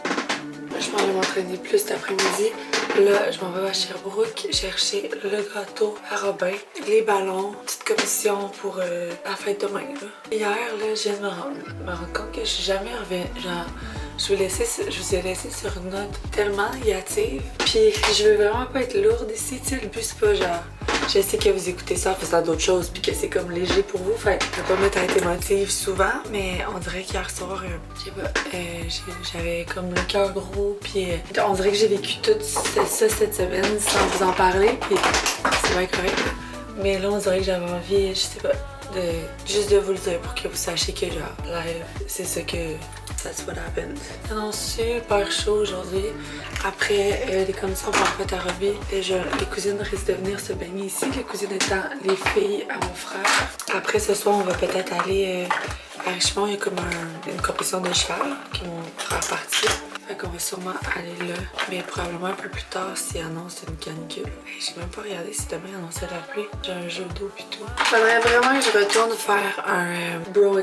Je m'en vais m'entraîner plus cet après-midi. Là, je m'en vais à Sherbrooke chercher le gâteau à Robin, les ballons, petite commission pour la fête demain. Là. Hier, là, je viens de me rendre compte que je suis jamais revenue. Genre, je vous ai laissé sur une note tellement négative. Puis, je veux vraiment pas être lourde ici. Tu sais, le but, c'est pas genre. Je sais que vous écoutez ça en faisant d'autres choses, puis que c'est comme léger pour vous. Fait que je vais pas mettre à être émotive souvent, mais on dirait qu'hier soir, je sais pas, j'avais comme le cœur gros, puis on dirait que j'ai vécu tout ça cette semaine sans vous en parler, puis c'est bien correct. Mais là, on dirait que j'avais envie, je sais pas, juste de vous le dire pour que vous sachiez que genre, live, c'est ça que... That's what happened. C'est un super chaud aujourd'hui. Après les conditions parfaites à Robbie, les cousines risquent de venir se baigner ici. Les cousines étant les filles à mon frère. Après ce soir, on va peut-être aller à Richmond. Il y a comme une compétition de cheval qui vont faire partie. Fait qu'on va sûrement aller là. Mais probablement un peu plus tard s'ils annoncent une canicule. Hey, j'ai même pas regardé si demain ils annonçaient la pluie. J'ai un jeu d'eau pis tout. Faudrait vraiment que je retourne faire un bro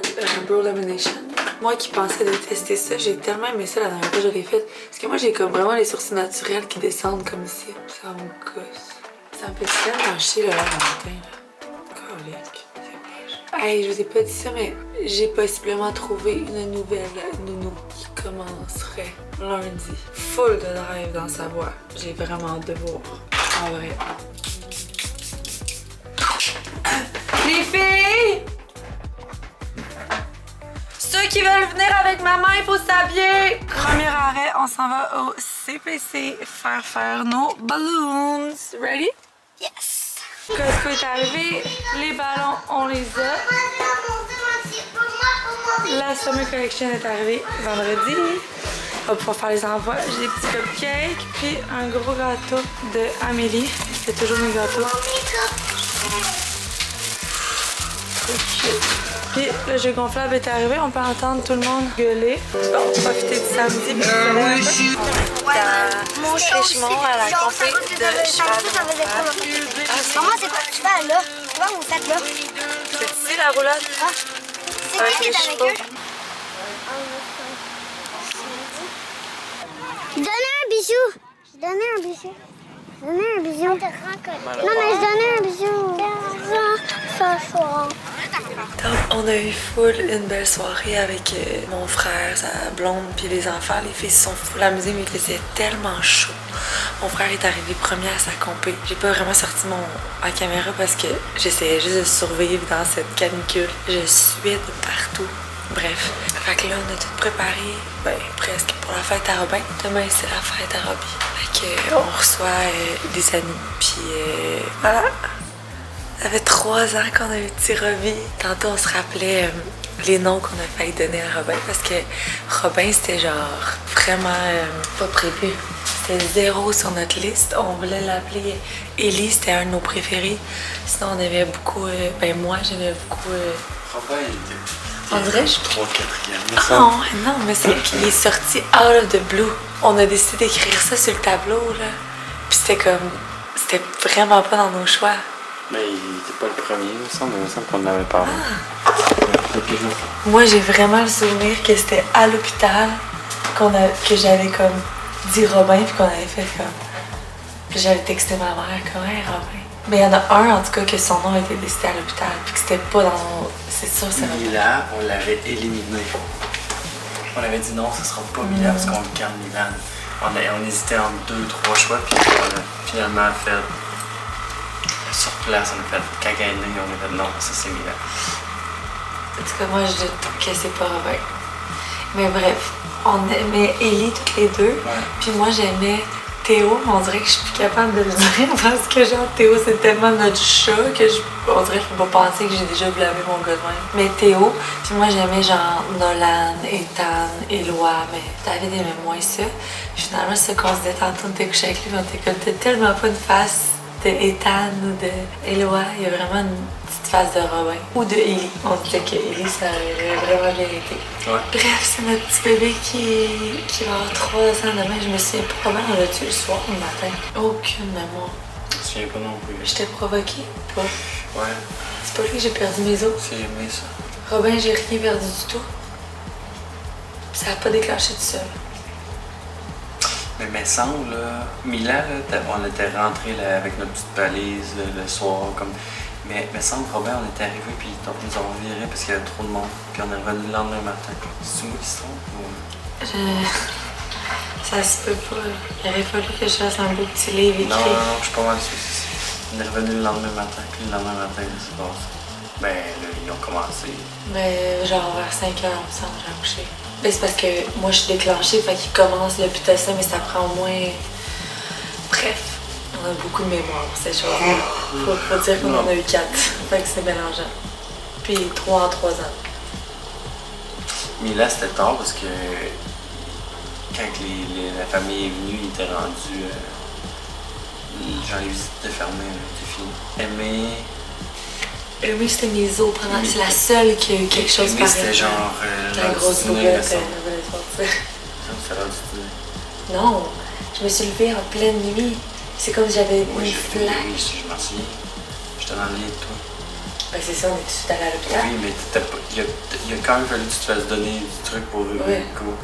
elimination. Moi qui pensais détester ça, j'ai tellement aimé ça la dernière fois que je l'ai fait. Parce que moi j'ai comme vraiment les sourcils naturels qui descendent comme ici. Ça me gosse. Ça me fait tellement chier le matin. Colique. Hey, je vous ai pas dit ça, mais j'ai possiblement trouvé une nouvelle nounou qui commencerait lundi. Full de drive dans sa voix. J'ai vraiment hâte de voir. En vrai. Les filles! Ceux qui veulent venir avec maman, il faut s'habiller! Premier arrêt, on s'en va au CPC faire nos balloons. Ready? Yes! Costco est arrivé, les ballons, on les a. La Summer Collection est arrivée vendredi. On va pouvoir faire les envois. J'ai des petits cupcakes, puis un gros gâteau de Amélie. C'est toujours mes gâteaux. Puis le jeu gonflable est arrivé, on peut entendre tout le monde gueuler. Bon, profiter du samedi, puis Mon Richemont à la compé de cheval. Maman, c'est quoi tu vas là? Tu vois, vous faites là? C'est ici la roulade? Ah, c'est qui est avec eux? Je donnais un bisou. Je donnais un bisou. Je donnais un bisou. Non, mais je donnais un bisou. Ça soir. Donc, on a eu full une belle soirée avec mon frère, sa blonde, puis les enfants. Les filles se sont full amusées, mais il faisait tellement chaud. Mon frère est arrivé premier à sa compé. J'ai pas vraiment sorti ma caméra parce que j'essayais juste de survivre dans cette canicule. Je suais de partout. Bref. Fait que là, on a tout préparé, ben presque, pour la fête à Robin. Demain, c'est la fête à Robbie. Fait que on reçoit des amis, puis voilà. Ça fait 3 ans qu'on a eu petit Robbie. Tantôt, on se rappelait les noms qu'on a failli donner à Robin parce que Robin, c'était genre vraiment pas prévu. C'était 0 sur notre liste. On voulait l'appeler Ellie, c'était un de nos préférés. Sinon, on aimait beaucoup, moi, j'aimais beaucoup... Robin, il était... On dirait que je... 3, 4e. Non, mais c'est qu'il est sorti out of the blue. On a décidé d'écrire ça sur le tableau, là. Puis c'était comme... C'était vraiment pas dans nos choix. Mais il était pas le premier, il me semble qu'on en avait parlé. Moi, j'ai vraiment le souvenir que c'était à l'hôpital que j'avais comme dit Robin, puis qu'on avait fait comme... Puis j'avais texté ma mère comme « Hey, Robin ». Mais il y en a un, en tout cas, que son nom a été décidé à l'hôpital, puis que c'était pas dans... C'est sûr, ça va. Mila, on l'avait éliminé. On avait dit non, ça sera pas Mila parce qu'on garde Milan. On hésitait entre 2-3 choix, puis on a finalement fait... Sur place, on a fait... Quand elle est née, on a fait non, ça c'est Mila. En tout cas, moi, je doute que c'est pas Robin. Mais bref, on aimait Ellie toutes les deux, puis moi, j'aimais... Théo, on dirait que je suis plus capable de le dire parce que genre Théo c'est tellement notre chat que on dirait que je peux pas penser que j'ai déjà blâmé mon gars de même. Mais Théo, puis moi j'aimais genre Nolan, Ethan, Éloi, mais David aimait moins ça. Puis finalement c'est qu'on se disait tantôt on était couché avec lui, on était comme t'as tellement pas une face de Ethan ou de Éloi, il y a vraiment une petite face de Robin. Ou de Ellie. On disait que Ellie ça aurait vraiment bien été. Ouais. Bref, c'est notre petit bébé qui va avoir 3 ans demain. Je me souviens pas comment on l'a tué le soir ou le matin. Aucune mémoire. Je me souviens pas non plus. Je t'ai provoqué? Pas. Ouais. C'est pas lui que j'ai perdu mes os? C'est aimé ça. Robin, j'ai rien perdu du tout. Ça a pas déclenché tout seul. Mais semble, là, Milan, là, on était rentré là, avec notre petite valise le soir, comme... Mais semble, Robin, on était arrivé puis ils nous ont viré parce qu'il y avait trop de monde. Puis on est revenu le lendemain matin. C'est moi qui se trompe ou... Ça se peut pas. Il aurait fallu que je fasse un beau petit livre écrit. Non, je suis pas mal sûr. On est revenu le lendemain matin, puis le lendemain matin, c'est passé. Ben là, ils ont commencé. Ben, genre vers 5 h, on me semble, j'ai accouché. Ben, c'est parce que moi, je suis déclenchée, fait qu'il commence le pitocin, mais ça prend au moins... Bref, on a beaucoup de mémoire pour ces choses-là. Faut dire qu'on en a eu 4, fait que c'est mélangeant. Puis 3 en 3 ans. Mais là, c'était tard parce que quand la famille est venue, il était rendu... genre, les visites étaient fermées, c'était fini. Oui, c'était mes os pendant. C'est la seule qui a eu quelque chose pareil. C'était genre. La grosse bouillette, elle voulait sortir. Ça a l'air du Non, je me suis levée en pleine nuit. C'est comme si j'avais une flaque. Oui, je m'en souviens. J'étais dans le lit de toi. Ben, c'est ça, on est tout de suite allé à l'hôpital. Oui, mais il a quand même fallu que tu te fasses donner du truc pour le coup.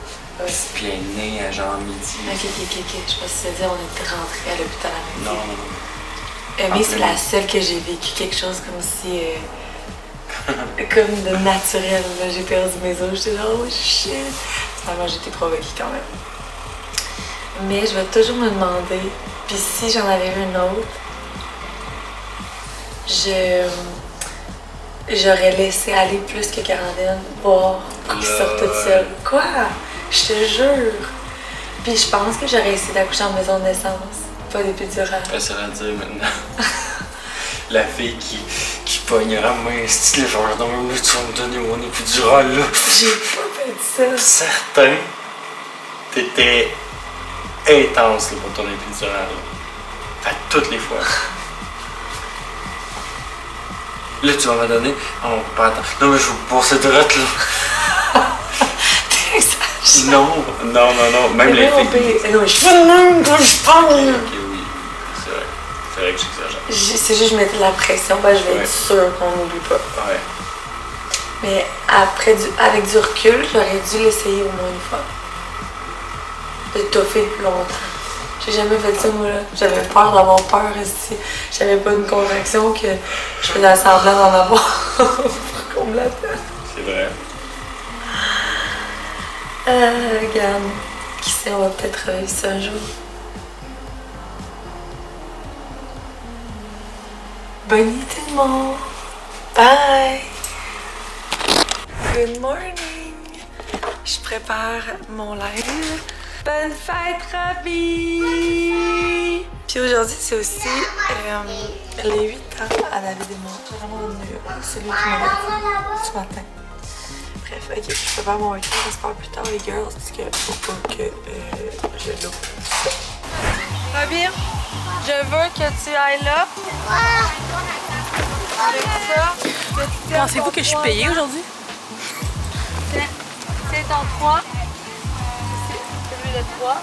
Puis elle est née à genre midi. Ok. Je pensais dire on était rentrés à l'hôpital à midi. Non. Mais c'est la seule que j'ai vécu quelque chose comme si... comme de naturel. Là, j'ai perdu mes os, j'étais genre oh shit. Finalement, j'ai été provoquée quand même. Mais je vais toujours me demander, puis si j'en avais eu une autre, j'aurais laissé aller plus que quarantaine, voir qu'il sorte toute seule. Quoi? Je te jure! Puis je pense que j'aurais essayé d'accoucher en maison de naissance. Pas d'épidurale. Ça va dire maintenant. La fille qui pogne à main, style, genre, non, mais tu vas me donner mon épidurale, là. J'ai pas fait ça. Certain. T'étais intense là, pour ton épidurale. À toutes les fois. Là, tu vas me donner. Oh, pas attends. Non, mais je vous passer de droite, là. Non. Même les filles. Non, je fais de même quand je parle. Ok, oui. C'est vrai que j'exagère. C'est juste que je mettais de la pression, ben je vais être sûre qu'on n'oublie pas. Ouais. Mais après, avec du recul, j'aurais dû l'essayer au moins une fois. De toffer plus longtemps. J'ai jamais fait ça, moi, là. J'avais peur d'avoir peur ici. J'avais pas une contraction que je faisais semblant d'en avoir. Pour tombe là-dedans. C'est vrai. Regarde. Qui sait, on va peut-être revivre ça un jour. Bonne nuit tout le monde. Bye. Good morning. Je prépare mon live. Bonne fête, Robbie! Puis aujourd'hui, c'est aussi les 8 ans à David et moi. Vraiment c'est lui qui m'a dit ce matin. Bref, ok, je prépare mon week-end. On se parle plus tard, les girls, parce que faut pas que je l'ouvre. Robbie, je veux que tu ailles là. Avec ça. Pensez-vous que je suis payée aujourd'hui? C'est ton 3. C'est le 3.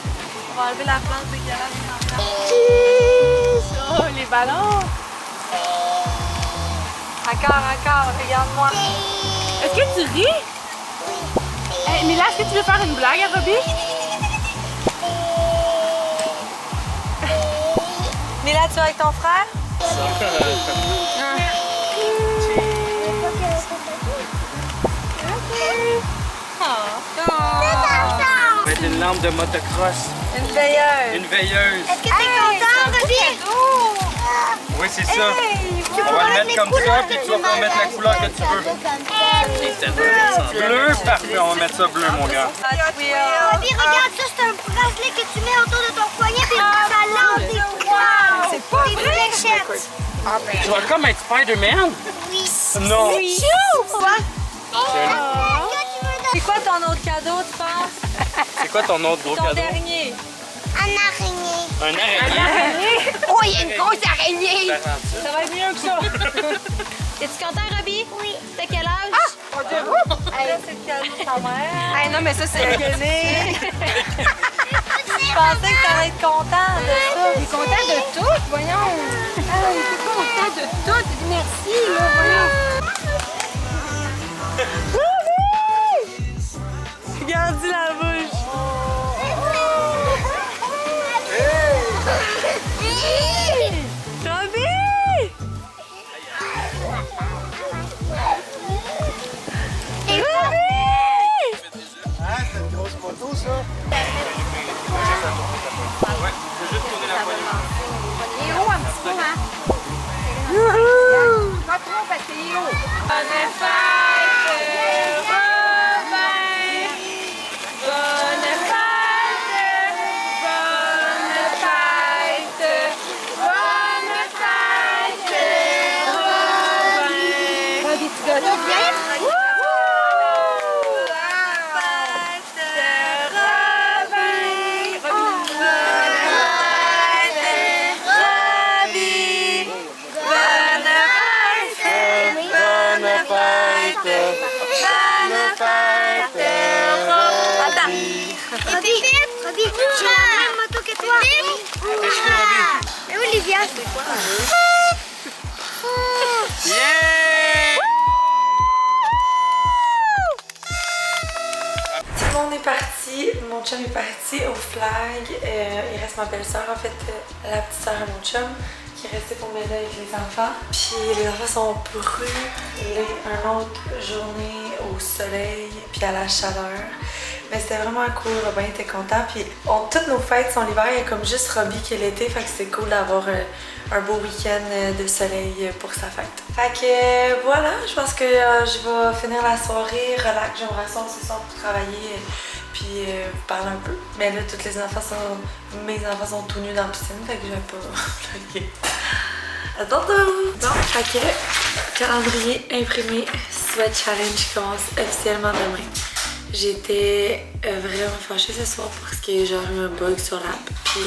On va enlever la plante dégueulasse. Oh, les ballons! Encore, regarde-moi. Est-ce que tu ris? Hey, Mila, est-ce que tu veux faire une blague à Robbie? Mila, tu vas avec ton frère? Ça va être une lampe de motocross. Une veilleuse. Une veilleuse. Est-ce que t'es content, Robbie? Oui, c'est ça. On va le mettre comme ça, puis tu vas pouvoir mettre la couleur que tu veux. Bleu, parfait. On va mettre ça bleu, mon gars. Robbie, regarde ça, c'est un bracelet que tu mets autour de ton poignet, puis ça lance des couleurs. C'est pas des fléchettes. Tu vas comme être Spider-Man? Oui. Non. C'est quoi ton autre cadeau, tu penses? C'est quoi ton autre gros Ton cadeau? dernier. Un araignée. Un araignée? Oh, il y a une grosse araignée. Ça va être mieux que ça. Es-tu content, Robbie? Oui. T'as quel âge? Là, c'est le cadeau de ta mère. Hey, non, mais ça, c'est... Je pensais que t'allais être content de ça. Il est content de tout, voyons. Il est content de tout. Merci, là, voyons. Regarde la bouche. Robbie! C'est une grosse moto, ça. Ouais, je vais juste tourner la poignée. Il est haut un petit peu, hein? Pas trop parce qu'il est haut. Bonne fête, Robin! Bonne fête! Bonne fête! Bonne fête, Robin! Robbie, tu gâteaux bien? Robbie, j'ai la même moto que toi. Et Olivia, c'est quoi? Yeah! Tout le monde est parti, mon chum est parti au flag. Il reste ma belle-sœur, en fait, la petite sœur à mon chum, qui est restée pour m'aider avec les enfants. Puis les enfants sont brûlés. Une autre journée au soleil, puis à la chaleur. Mais c'était vraiment cool, Robin était content. Puis toutes nos fêtes sont l'hiver, il y a comme juste Robbie qui est l'été, fait que c'est cool d'avoir un beau week-end de soleil pour sa fête. Fait que voilà, je pense que je vais finir la soirée, relax, je vais me rasseoir ce soir pour travailler, puis parler un peu. Mais là, tous les enfants mes enfants sont tout nus dans la piscine, fait que je vais pas vlogger. À tantôt! Bon, fait que calendrier imprimé, Sweat Challenge commence officiellement demain. J'étais vraiment fâchée ce soir parce qu'il y a genre eu un bug sur l'app, puis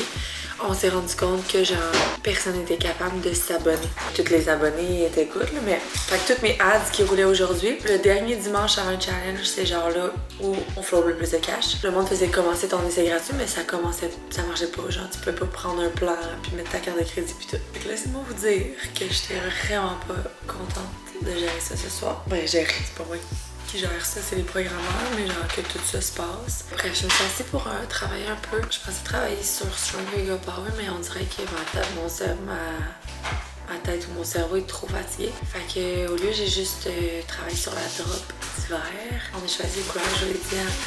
on s'est rendu compte que genre personne n'était capable de s'abonner. Tous les abonnés étaient good, là, mais fait que toutes mes ads qui roulaient aujourd'hui, le dernier dimanche avant un challenge, c'est genre là où on flotte le plus de cash. Le monde faisait commencer ton essai gratuit, mais ça marchait pas. Genre tu peux pas prendre un plan puis mettre ta carte de crédit puis tout. Fait que laissez-moi vous dire que j'étais vraiment pas contente de gérer ça ce soir. Ben gérer, c'est pas moi qui gère ça, c'est les programmeurs, mais genre que tout ça se passe. Bref, je me suis assise pour travailler un peu. Je pensais travailler sur Stronger Yoga Power, mais on dirait qu'il va commencer à ma tête ou mon cerveau est trop fatigué. Fait que au lieu, j'ai juste travaillé sur la drop d'hiver. On a choisi les couleurs, je l'ai dit,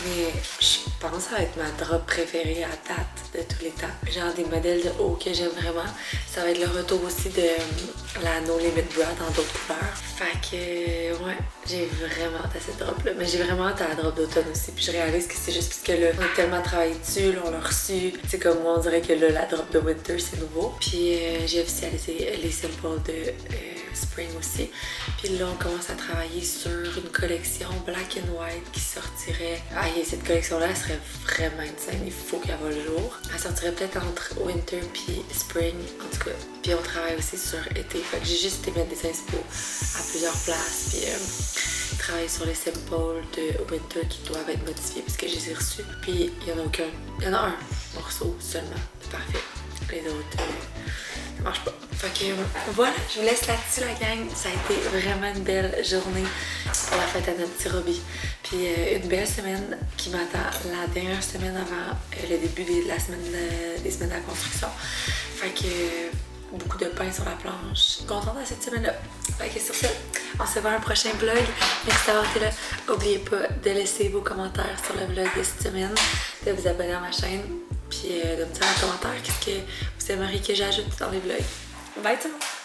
mais je pense que ça va être ma drop préférée à date de tous les temps. Genre des modèles de haut que j'aime vraiment. Ça va être le retour aussi de la No Limit Bra dans d'autres couleurs. Fait que ouais, j'ai vraiment hâte à cette drop là. Mais j'ai vraiment hâte à la drop d'automne aussi. Puis je réalise que c'est juste parce que là, on a tellement travaillé dessus, là, on l'a reçu. C'est comme moi, on dirait que là, la drop de Winter, c'est nouveau. Puis j'ai officialisé les samples de Spring aussi. Puis là, on commence à travailler sur une collection Black and White qui sortirait. Ah, et cette collection-là, elle serait vraiment insane. Il faut qu'elle voit le jour. Elle sortirait peut-être entre Winter puis Spring, en tout cas. Puis on travaille aussi sur été. Fait que j'ai juste été mettre des inspos à plusieurs places. Puis travailler sur les samples de Winter qui doivent être modifiés parce que je les ai reçus. Puis il y en a aucun. Il y en a un morceau seulement. C'est parfait. Les autres, ça marche pas. Fait que voilà, je vous laisse là-dessus la gang. Ça a été vraiment une belle journée pour la fête à notre petit Robbie. Puis une belle semaine qui m'attend, la dernière semaine avant le début des semaines de la construction. Fait que beaucoup de pain sur la planche. Contente de cette semaine-là. Fait que sur ce, on se voit dans un prochain vlog. Merci d'avoir été là. N'oubliez pas de laisser vos commentaires sur le vlog de cette semaine, de vous abonner à ma chaîne, puis de me dire en commentaire qu'est-ce que vous aimeriez que j'ajoute dans les vlogs. Bye tout le monde!